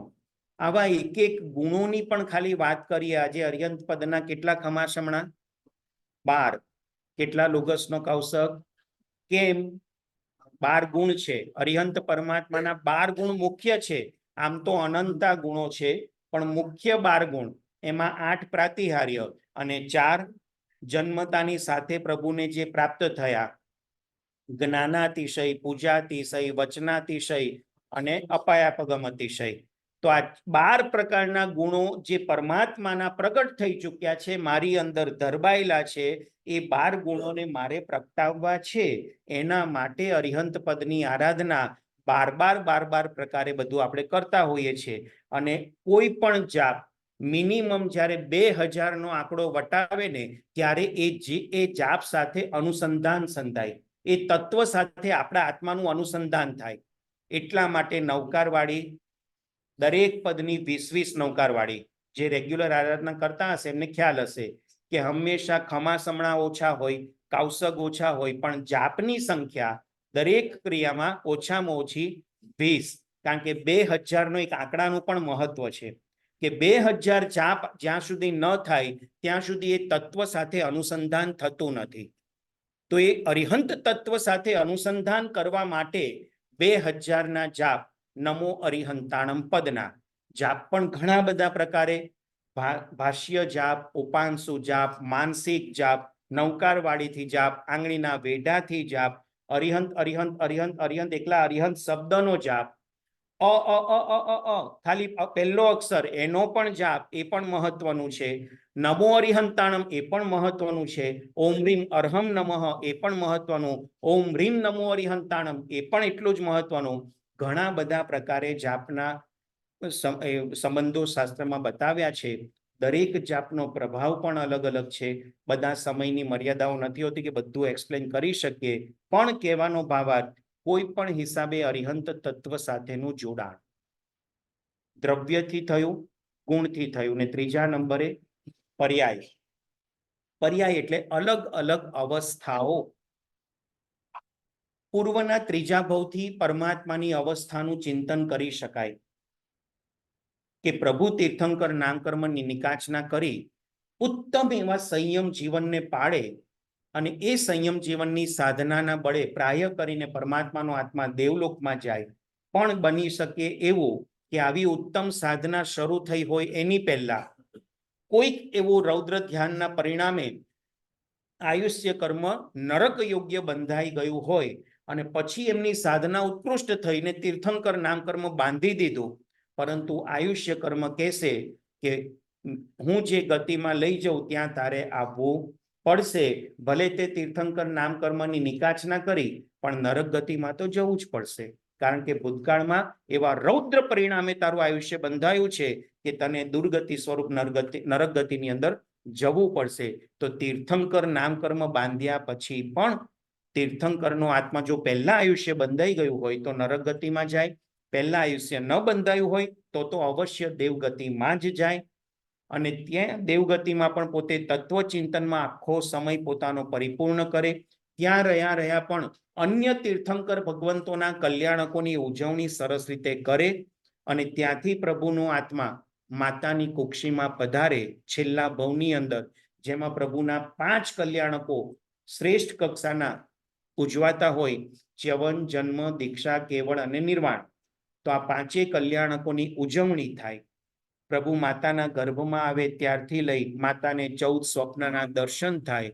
આવા એક એક ગુણોની પણ ખાલી વાત કરીએ. આજે અરિહંત પદના કેટલા ખમાસમણા? 12. કેટલા લોગસનો કૌશક? કેમ? 12 ગુણ છે. અરિહંત પરમાત્માના 12 ગુણ મુખ્ય છે. આમ તો અનંતા ગુણો છે પણ મુખ્ય 12 ગુણ, એમાં 8 પ્રાતિહાર્ય અને 4 જન્મતાની સાથે પ્રભુને જે પ્રાપ્ત થયા, જ્ઞાનાતિશય, પૂજાતિશય, વચનાતિશય અને અપાયાપગમ અતિશય. તો આ 12 પ્રકારના ગુણો જે પરમાત્માના પ્રગટ થઈ ચૂક્યા છે, મારી અંદર ધરબાયેલા છે, એ 12 ગુણોને મારે પ્રગટાવવા છે. એના માટે અરિહંત પદની આરાધના 12 પ્રકારે બધું આપણે કરતા હોઈએ છીએ. અને કોઈ પણ જાપ મિનિમમ જ્યારે 2000 નો આંકડો વટાવે ને ત્યારે એ જાપ સાથે અનુસંધાન સંધાય, એ તત્વ સાથે આપણા આત્માનું અનુસંધાન થાય. એટલા માટે નવકારવાળી દરેક પદની 20-20 નવકારવાળી જે રેગ્યુલર આરાધના કરતા હશે એમને ખ્યાલ હશે કે હંમેશા ખમાસમણા ઓછા હોય, કૌશક ઓછા હોય, પણ જાપની સંખ્યા દરેક ક્રિયામાં ઓછામાં ઓછી 20. કારણ કે 2000 નો એક આંકડાનું પણ મહત્વ છે કે 2000 જાપ જ્યાં સુધી ન થાય ત્યાં સુધી એ તત્વ સાથે અનુસંધાન થતું નથી. તો એ અરિહંત તત્વ સાથે અનુસંધાન કરવા માટે 2000 ના જાપ નમો અરિહંતાણમ પદના જાપ પણ ઘણા બધા પ્રકારે, ભાષ્ય જાપ, ઉપાંશુ જાપ, માનસિક જાપ, નૌકારવાળીથી જાપ, આંગળીના વેઢાથી જાપ, અરિહંત અરિહંત અરિહંત અરિહંત એકલા અરિહંત શબ્દનો જાપ, ખાલી પહેલો અક્ષર એનો પણ જાપ, એ પણ મહત્વનું છે. નમો અરિહંતાણમ એ પણ મહત્વનું છે. ઓમ રીમ અર્હમ નમઃ એ પણ મહત્વનું. ઓમ રીમ નમો અરિહંતાણમ એ પણ એટલું જ મહત્વનું. ઘણા બધા પ્રકારે જાપના સંબંધો શાસ્ત્રમાં બતાવ્યા છે. દરેક જાપનો પ્રભાવ પણ અલગ અલગ છે. બધા સમયની મર્યાદાઓ નથી હોતી કે બધું એક્સપ્લેન કરી શકીએ, પણ કહેવાનો ભાવાર્થ કોઈ પણ હિસાબે અરિહંત તત્વ સાથેનું જોડાણ દ્રવ્યથી થયું, ગુણથી થયું, ને ત્રીજા નંબરે પર્યાય. પર્યાય એટલે અલગ અલગ અવસ્થાઓ. પૂર્વના ત્રીજા ભાવથી પરમાત્માની અવસ્થાનું ચિંતન કરી શકાય કે પ્રભુ તીર્થંકર નામકર્મની નિકાચના કરી ઉત્તમ એવા સંયમ જીવનને પાડે અને એ સંયમ જીવનની સાધનાના બળે પ્રાય કરીને પરમાત્માનો આત્મા દેવલોકમાં જાય. પણ બની શકે એવું કે આવી ઉત્તમ સાધના શરૂ થઈ હોય એની પહેલા કોઈક એવું રૌદ્ર ધ્યાનના પરિણામે આયુષ્ય કર્મ નરક યોગ્ય બંધાઈ ગયું હોય અને પછી એમની સાધના ઉત્કૃષ્ટ થઈને તીર્થંકર નામકર્મ બાંધી દીધું, પરંતુ આયુષ્ય કર્મ કહેશે કે હું જે ગતિમાં લઈ જાઉં ત્યાં તારે આવવું પડશે. ભલે તે તીર્થંકર નામકર્મની નિકાચના કરી પણ નરક ગતિમાં તો જવું જ પડશે, કારણ કે ભૂતકાળમાં એવા રૌદ્ર પરિણામે તારું આયુષ્ય બંધાયું છે કે તને દુર્ગતિ સ્વરૂપ નરક ગતિની અંદર જવું પડશે. તો તીર્થંકર નામકર્મ બાંધ્યા પછી પણ તીર્થંકરનો આત્મા જો પહેલા આયુષ્ય બંધાઈ ગયું હોય તો નરક ગતિમાં જાય, પહેલા આયુષ્ય ન બંધાયું હોય તો અવશ્ય દેવગતિમાં જ જાય. અને ત્યાં દેવગતિમાં પણ પોતે તત્વચિંતનમાં આખો સમય પોતાનો પરિપૂર્ણ કરે. ત્યાં રહ્યા પણ અન્ય તીર્થંકર ભગવંતોના કલ્યાણકોની ઉજવણી સરસ રીતે કરે અને ત્યાંથી પ્રભુનો આત્મા માતાની કુક્ષીમાં પધારે છેલ્લા ભવની અંદર, જેમાં પ્રભુના 5 કલ્યાણકો શ્રેષ્ઠ કક્ષાના ઉજવાતા હોય: ચ્યવન, જન્મ, દીક્ષા, કેવળ અને નિર્વાણ. તો આ 5 કલ્યાણકોની ઉજવણી થાય. પ્રભુ માતાના ગર્ભમાં આવે ત્યારથી લઈ માતાને 14 સ્વપ્નના દર્શન થાય.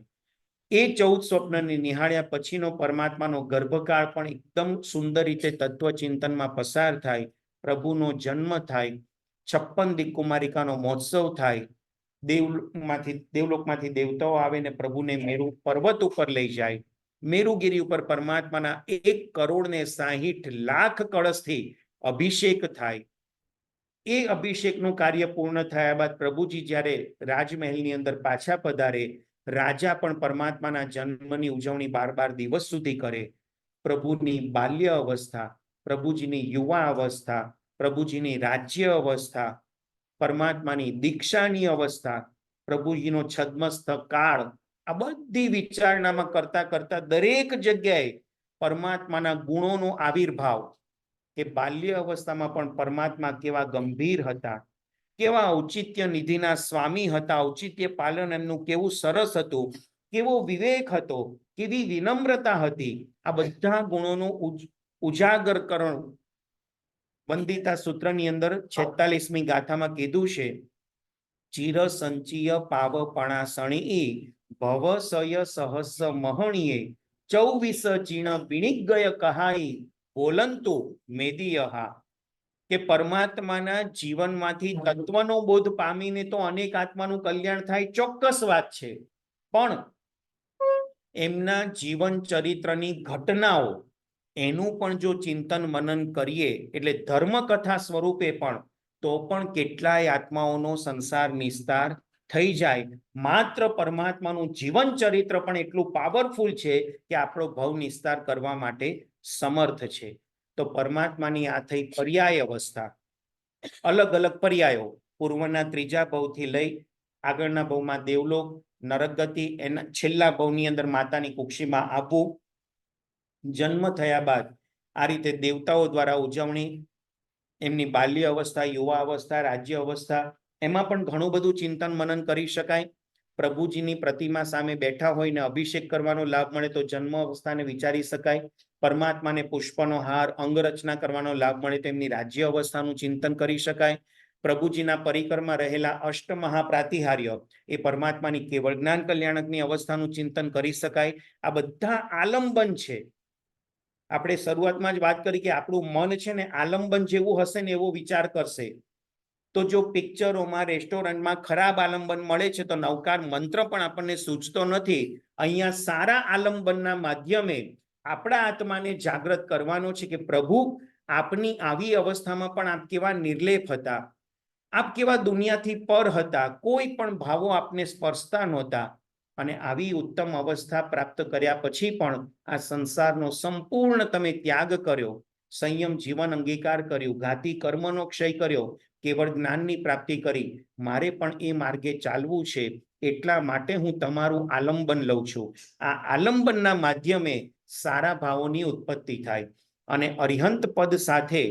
એ 14 સ્વપ્નને નિહાળ્યા પછીનો પરમાત્માનો ગર્ભકાળ પણ એકદમ સુંદર રીતે તત્વચિંતનમાં પસાર થાય. પ્રભુનો જન્મ થાય, 56 દિક્કુમારિકાનો મહોત્સવ થાય, દેવલોકમાંથી દેવતાઓ આવે ને પ્રભુને મેરુ પર્વત ઉપર લઈ જાય. મેરુગીરી ઉપર પરમાત્માના 1,60,00,000 કળશથી અભિષેક થાય. એ અભિષેકનું કાર્ય પૂર્ણ થયા બાદ પ્રભુજી જ્યારે રાજમહેલની અંદર પાછા પધારે, રાજા પણ પરમાત્માના જન્મની ઉજવણી 12 દિવસ સુધી કરે. પ્રભુની બાલ્ય અવસ્થા, પ્રભુજીની યુવા અવસ્થા, પ્રભુજીની રાજ્ય અવસ્થા, પરમાત્માની દીક્ષાની અવસ્થા, પ્રભુજીનો છદ્મસ્તક કાળ, આ બધી વિચારણામાં કરતા કરતા દરેક જગ્યાએ પરમાત્માના ગુણોનો આવિર્ભાવ, કે બાલ્ય અવસ્થામાં પણ પરમાત્મા કેવા ગંભીર હતા, કેવા ઔચિત્ય નિધિના સ્વામી હતા, ઔચિત્ય પાલન એમનું કેવું સરસ હતું, કેવો વિવેક હતો, કેવી વિનમ્રતા હતી. આ બધા ગુણોનું ઉજાગર કરવું વંદિતા સૂત્રની અંદર 46મી ગાથામાં કીધું છે: ચિર સંચિય પાવપણા સણી ભવ સય સહસ મહણીએ 24 ચીણ વિણિક ગય કહાઈ બોલંતુ મેદિયહા. કે પરમાત્માના જીવનમાંથી તત્વનો બોધ પામીને તો અનેક આત્માનું કલ્યાણ થાય, ચોક્કસ વાત છે, પણ એમના જીવન ચરિત્રની ઘટનાઓ એનું પણ જો ચિંતન મનન કરીએ એટલે ધર્મકથા સ્વરૂપે પણ, તો પણ કેટલાય આત્માઓનો સંસાર નિસ્તાર થઈ જાય. માત્ર પરમાત્માનું જીવન ચરિત્ર પણ એટલું પાવરફુલ છે કે આપણો ભવ નિસ્તાર કરવા માટે સમર્થ છે. તો પરમાત્માની આ થઈ પર્યાય અવસ્થા. અલગ અલગ પર્યાયો, પૂર્વના ત્રીજા ભવથી લઈ આગળના ભવમાં દેવલોક, નરક ગતિ, એના છેલ્લા ભવની અંદર માતાની કુક્ષીમાં આવવું, જન્મ થયા બાદ આ રીતે દેવતાઓ દ્વારા ઉજવણી, એમની બાલ્ય અવસ્થા, યુવા અવસ્થા, રાજ્ય અવસ્થા, એમાં પણ ઘણું બધું ચિંતન મનન કરી શકાય. પ્રભુજીની પ્રતિમા સામે બેઠા હોય ને અભિષેક કરવાનો લાભ મળે તો જન્મ અવસ્થાને વિચારી શકાય. પરમાત્માને પુષ્પનો હાર, અંગરચના કરવાનો લાભ મળે તો એમની રાજ્ય અવસ્થાનું ચિંતન કરી શકાય. પ્રભુજીના પરિકરમાં રહેલા અષ્ટ મહાપ્રાતિહાર્ય એ પરમાત્માની કેવળ જ્ઞાન કલ્યાણકની અવસ્થાનું ચિંતન કરી શકાય. આ બધા આલંબન છે. આપણે શરૂઆતમાં જ વાત કરી કે આપણું મન છે ને આલંબન જેવું હશે ને એવો વિચાર કરશે. તો જો પિક્ચરોમાં, રેસ્ટોરન્ટમાં ખરાબ આલંબન મળે છે તો નવકાર મંત્ર પણ આપણને સૂચતો નથી. અહીંયા સારા આલંબનના માધ્યમે આપણા આત્માને જાગૃત કરવાનો છે કે પ્રભુ, આપની આવી અવસ્થામાં પણ આપ કેવા નિર્લેપ હતા, આપ કેવા દુનિયાથી પર હતા, કોઈ પણ ભાવો આપને સ્પર્શતા નહોતા, અને આવી ઉત્તમ અવસ્થા પ્રાપ્ત કર્યા પછી પણ આ સંસારનો સંપૂર્ણ તમે ત્યાગ કર્યો, સંયમ જીવન અંગીકાર કર્યું, ઘાતી કર્મનો ક્ષય કર્યો, કેવળ જ્ઞાનની પ્રાપ્તિ કરી. મારે પણ એ માર્ગે ચાલવું છે, એટલા માટે હું તમારું આલંબન લઉં છું. આ આલંબનના માધ્યમે સારા ભાવોની ઉત્પત્તિ થાય. અને અરિહંત પદ સાથે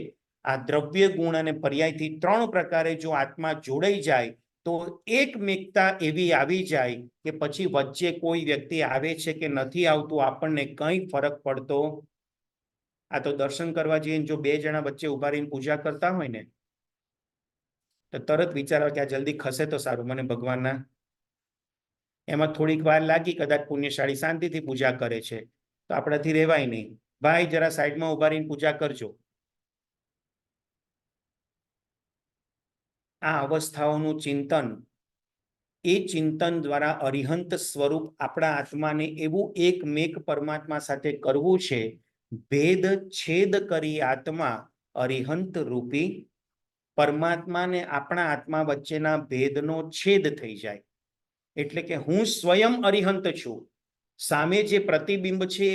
આ દ્રવ્ય ગુણ અને પર્યાયથી 3 પ્રકારે જો આત્મા જોડાઈ જાય તો એકમેકતા એવી આવી જાય કે પછી વચ્ચે કોઈ વ્યક્તિ આવે છે કે નથી આવતું આપણને કંઈ ફરક પડતો. આ તો દર્શન કરવા જઈએ, જો 2 જણા વચ્ચે ઉભા રહીને પૂજા કરતા હોય ને તો તરત વિચાર આવે કે આ જલ્દી ખસે તો સારું, મને ભગવાનના. એમાં થોડીક વાર લાગી, કદાચ પુણ્યશાળી શાંતિથી પૂજા કરે છે તો આપણાથી રહેવાય નહીં. ભાઈ જરા સાઈડમાં ઉભા રહીને પૂજા કરજો. આ અવસ્થાઓનું ચિંતન, એ ચિંતન દ્વારા અરિહંત સ્વરૂપ આપણા આત્માને એવું એકમેક પરમાત્મા સાથે કરવું છે. ભેદ છેદ કરી આત્મા અરિહંત રૂપી પરમાત્મા ને આપણા આત્મા વચ્ચેના ભેદનો છેદ થઈ જાય. એટલે કે હું સ્વયં અરિહંત છું, સામે જે પ્રતિબિંબ છે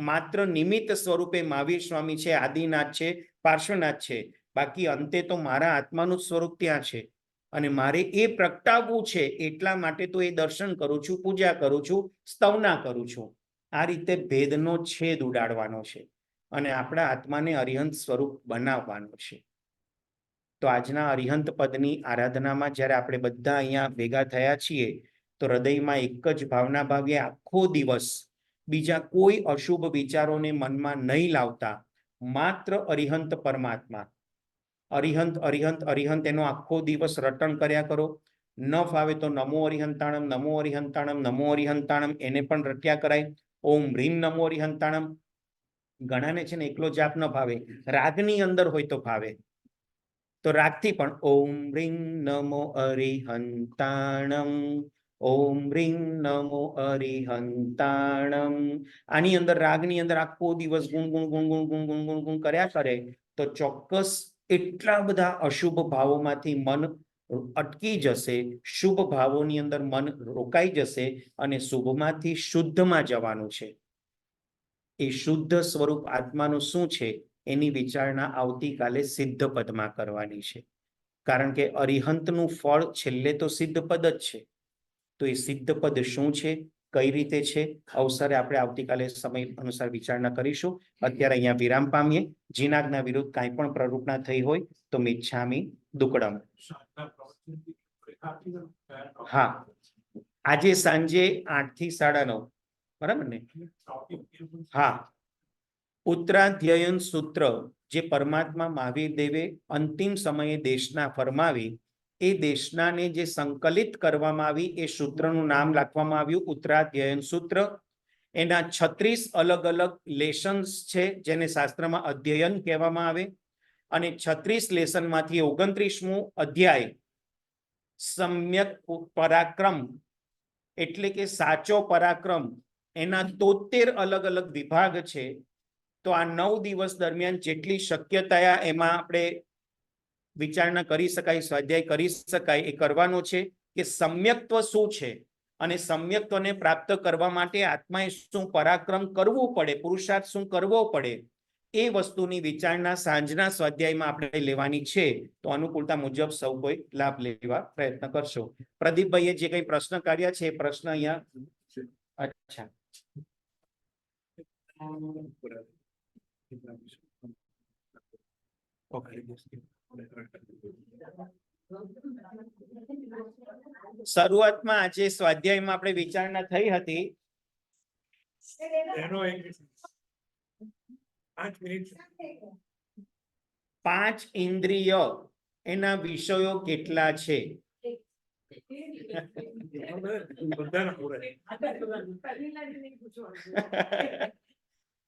માત્ર નિમિત્ત સ્વરૂપે મહાવીર સ્વામી છે, આદિનાથ છે, પાર્શ્વનાથ છે, બાકી અંતે તો મારા આત્માનું સ્વરૂપ ત્યાં છે. અને મારે એ પ્રગટાવવું છે, એટલા માટે તો એ દર્શન કરું છું, પૂજા કરું છું, સ્તવના કરું છું. આ રીતે ભેદનો છેદ ઉડાડવાનો છે અને આપણા આત્માને અરિહંત સ્વરૂપ બનાવવાનો છે. તો આજના અરિહંત પદની આરાધનામાં જ્યારે આપણે બધા અહીંયા ભેગા થયા છીએ તો હૃદયમાં એક જ ભાવના ભાવીએ આખો દિવસ બીજા કોઈ અશુભ વિચારોને મનમાં નહીં લાવતા, માત્ર અરિહંત પરમાત્મા, અરિહંત અરિહંત અરિહંત એનો આખો દિવસ રટણ કર્યા કરો. ન ફાવે તો નમો અરિહંતાણમ, નમો અરિહંતાણમ, નમો અરિહંતાણમ એને પણ રટ્યા કરાય. ઓમ રીમ નમો અરિહંતાણમ. ઘણાને છે ને એકલો જાપ ન ભાવે, રાગની અંદર હોય તો ભાવે, તો રાગથી પણ ઓમ રીમ નમો અરિહંતાણમ, ઓમ રીમ નમો અરિહંતાણમ. આની અંદર રાગની અંદર આખો દિવસ ગુણ ગુણ ગુણ ગુણ ગુણ ગુણ ગુણ ગુણ કર્યા કરે તો ચોક્કસ એટલા બધા અશુભ ભાવોમાંથી મન અટકી જશે, શુભ ભાવોની અંદર મન રોકાઈ જશે અને શુભમાંથી શુદ્ધમાં જવાનું છે. એ શુદ્ધ સ્વરૂપ આત્માનું શું છે એની વિચારણા આવતીકાલે સિદ્ધ પદમાં કરવાની છે. કારણ કે અરિહંતનું ફળ છેલ્લે તો સિદ્ધ પદ જ છે. તો એ સિદ્ધ પદ શું છે, કઈ રીતે છે, અવસરે આપણે આવતીકાલે સમય અનુસાર વિચારણા કરીશું. અત્યારે અહીંયા વિરામ પામીએ. જીનાગના વિરુદ્ધ કાંઈ પણ પ્રરૂપના થઈ હોય તો મિચ્છામિ દુક્કડમ. હા, આજે સાંજે 8 થી 9:30, બરાબર ને? હા, ઉત્તરાધ્યયન સૂત્ર જે પરમાત્મા મહાવીર દેવે અંતિમ સમયે દેશના ફરમાવી, એ દેશનાને જે સંકલિત કરવામાં આવી એ સૂત્રનું નામ રાખવામાં આવ્યું ઉત્તરાધ્યયન સૂત્ર. એના 36 અલગ અલગ લેસન્સ છે જેને શાસ્ત્રમાં અધ્યયન કહેવામાં આવે. અને 36 લેસનમાંથી 29મું અધ્યાય સમ્યક પરાક્રમ એટલે કે સાચો પરાક્રમ, એના 73 અલગ અલગ વિભાગ છે. તો આ 9 દિવસ દરમિયાન જેટલી શક્યતા એમાં આપણે વિચારણા કરી શકાય, સ્વાધ્યાય કરી શકાય, એ કરવાનો છે કે સમ્યક્ત્વ શું છે અને સમ્યક્ત્વને પ્રાપ્ત કરવા માટે આત્માએ શું પરાક્રમ કરવું પડે, પુરુષાર્થ શું કરવો પડે, એ વસ્તુની વિચારણા સાંજના સ્વાધ્યાયમાં આપણે લેવાની છે. તો અનુકૂળતા મુજબ સૌ કોઈ લાભ લેવા પ્રયત્ન કરશો. પ્રદીપભાઈએ જે કંઈ પ્રશ્ન કર્યા છે એ પ્રશ્ન અહીંયા. અચ્છા, શરૂઆતમાં આજે સ્વાધ્યાયમાં આપણે વિચારણા થઈ હતી પાંચ ઇન્દ્રિય એના વિષયો કેટલા છે?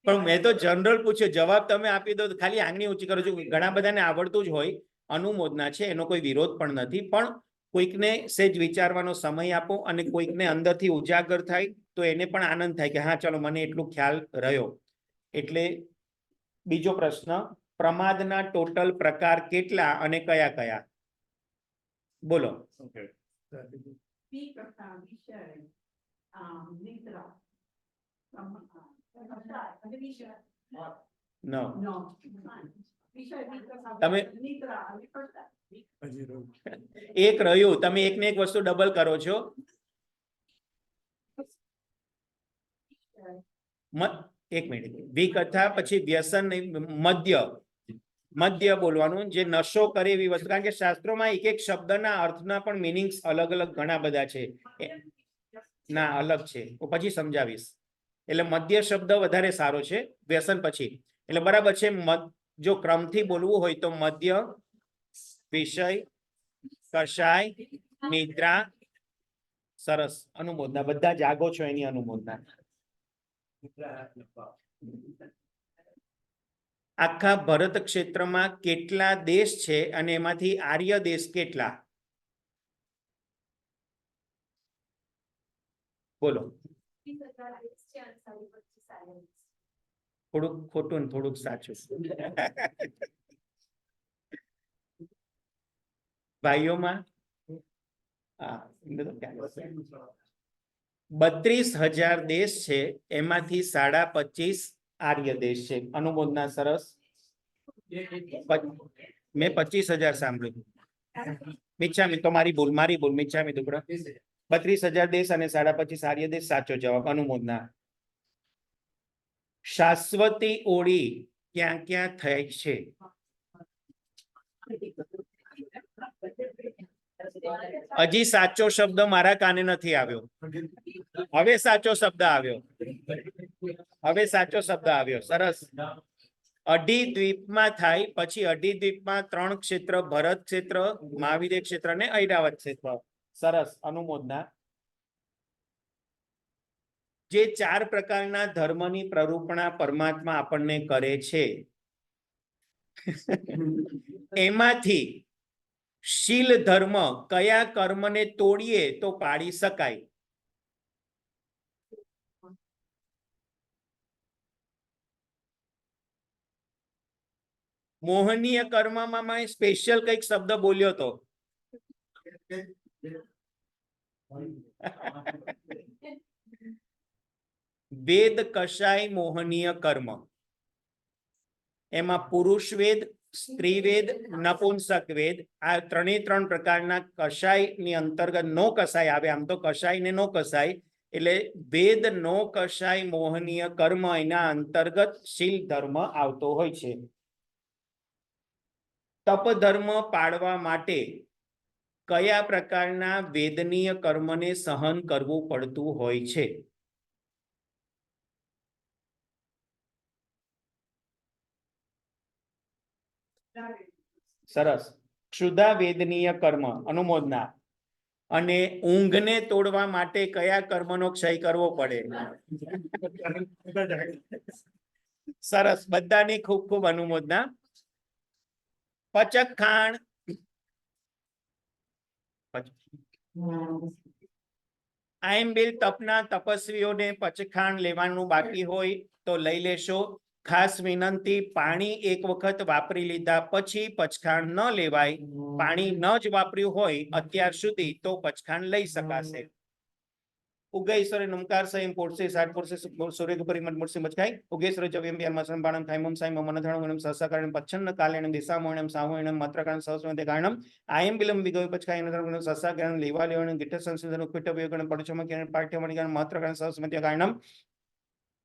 પણ મેં તો જનરલ પૂછ્યું, જવાબ તમે આપી દો તો ખાલી આંગળી ઊંચી કરો છો. ઘણા બધાને આવડતું જ હોય. અનુમોદના છે, એનો કોઈ વિરોધ પણ નથી, પણ કોઈકને સેજ વિચારવાનો સમય આપો અને કોઈકને અંદરથી ઉજાગર થાય તો એને પણ આનંદ થાય કે હા ચલો મને એટલું ખ્યાલ રહ્યો. એટલે બીજો પ્રશ્ન, પ્રમાદના ટોટલ પ્રકાર કેટલા અને કયા કયા? બોલો. તમે એક રહ્યું, તમે એકને એક વસ્તુ ડબલ કરો છો. એક મિનિટ, વિકથા પછી વ્યસન, મધ્ય બોલવાનું, જે નશો કરે એવી વસ્તુ. કારણ કે શાસ્ત્રોમાં એક એક શબ્દના અર્થના પણ મિનિંગ્સ અલગ અલગ ઘણા બધા છે. ના, અલગ છે, હું પછી સમજાવીશ. એટલે મધ્ય શબ્દ વધારે સારો છે, વ્યસન પછી. એટલે બરાબર છે. જો ક્રમથી બોલવું હોય તો મધ્ય, વિષય, કષાય, નિદ્રા. સરસ, અનુમોદના. બધા જાગો છો એની અનુમોદના. આખા ભરત ક્ષેત્રમાં કેટલા દેશ છે અને એમાંથી આર્ય દેશ કેટલા? બોલો. થોડુંક ખોટું ને થોડુંક સાચું. ભાઈઓમાં 32,000 દેશ છે, એમાંથી 25,500 આર્ય દેશ છે. અનુમોદના. સરસ. મેં 25,000 સાંભળ્યું. મિચ્છામી, તો મારી ભૂલ, મિચ્છામી દુકડા. 32,000 દેશ અને 25,500 આર્ય દેશ. સાચો જવાબ. અનુમોદના. શાશ્વતી ઓળી ક્યાં ક્યાં થઈ છે? હજી સાચો શબ્દ મારા કાને નથી આવ્યો. હવે સાચો શબ્દ આવ્યો. સરસ. અઢી દ્વીપમાં થાય, પછી અઢી દ્વીપમાં 3 ક્ષેત્ર, ભરત ક્ષેત્ર, મહાવીર ક્ષેત્ર અને ઐરાવત ક્ષેત્ર. સરસ. અનુમોદના. જે 4 પ્રકારના ધર્મની પ્રરૂપણા પરમાત્મા આપણને કરે છે, એમાંથી શીલ ધર્મ કયા કર્મને તોડીએ તો પાડી શકાય? મોહનીય કર્મમાં મેં સ્પેશિયલ કંઈક શબ્દ બોલ્યો હતો. વેદ, કષાય, મોહનીય કર્મ. એમાં પુરુષ વેદ, સ્ત્રી વેદ, નપુંસક વેદ, આ 3 પ્રકારના કષાય ની અંતર્ગત નો કષાય આવે. આમ તો કષાય ને નો કષાય, એટલે વેદ, નો કષાય, મોહનીય કર્મ, એના અંતર્ગત શીલ ધર્મ આવતો હોય છે. તપ ધર્મ પાળવા માટે કયા પ્રકારના વેદનીય કર્મને સહન કરવું પડતું હોય છે? સરસ. ક્ષુધા વેદનીય કર્મ. અનુમોદના. અને ઊંઘને તોડવા માટે કયા કર્મનો ક્ષય કરવો પડે? સરસ. બધાની ખૂબ ખૂબ અનુમોદના. પચક ખાણ. આયંબિલ તપના તપસ્વીઓને પચખાણ લેવાનું બાકી હોય તો લઈ લેશો. ખાસ વિનંતી, પાણી એક વખત વાપરી લીધા પછી પચખાણ ન લેવાય. પાણી ન જ વાપર્યું હોય અત્યાર સુધી તો પચખાણ લઈ શકાશે. ઉગેશ્વર નમકાર સયમ પોરસે 60 પોરસે સૂર્ય પરિમત મુરસી મચકાઈ ઉગેશ્વર જવ્યમ યાર મસન બાણમ થાઈમમ સાઈમમ મનધણમ સહસાકારણમ પચ્છન્ન કાલેણમ દિશામોણમ સામોણમ માત્રકાણ સહસ્વંતે કારણમ આયમ બિલમ વિગય પચકાઈ નધણમ સહસાકારણ લેવા લેવણ ગિઠ સંસિધન ઉક્પિટ વિગણ પડચમ કેણ પાઠ્યમણિકાણ માત્રકાણ સહસ્વંતે કારણમ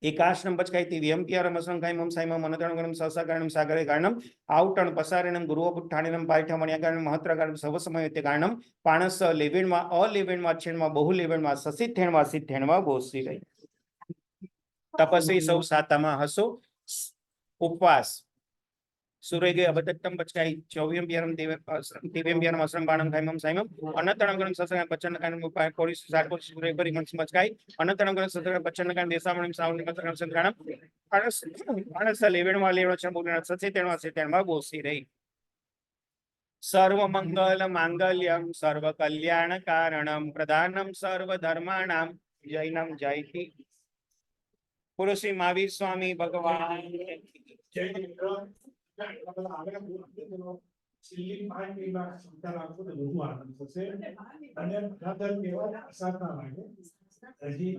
એકાશનમ પચકાઈ દિવ્યમ પિયાર મસન કાઈમમ સાઈમમ મનધણમ સહસાકારણમ સાગરે કારણમ આવટણ પસારેણમ ગુરુઓ પુઠાણીનમ પાઠ્યમણિકાણ મહત્રકાણ સવસમયતે કારણમ પાણસ લેવેણમાં અલેવેણમાં છેણમાં બહુ લેવેણમાં સસિથેણમાં સિથેણમાં ગોસી ગઈ. તપસ્વી સૌ સાતામાં હસો. ઉપવાસ સુરેગે અબદત્તમ પચકાઈ ચોવ્યમ દિવ્યમ અસરમ બાણમ ખાઈમમ સાઈમમ અનંતરમ ગણ સસંગ બચ્ચન કાન મુપાય કોરી સારકો સુરે કરી મન મચકાઈ અનંતરમ ગણ સસંગ બચ્ચન કાન દેસામણમ સાવની મતરમ સંગ્રાણમ અણસ લેવેણમાં લેવણ ચંબુના સચે તેણવા છે તેણમાં ગોસી રહી સર્વ મંગલ માંગલ્યમ સર્વ કલ્યાણ કારણમ પ્રધાનમ સર્વ ધર્માણામ જૈનમ જયતિ બોલો શ્રી મહાવીર સ્વામી ભગવાન છેલ્લી 5 મિનિટમાં ક્ષમતા રાખો તો વધુ આનંદ થશે અને ખાતર કેવા સાધના લાગે હજી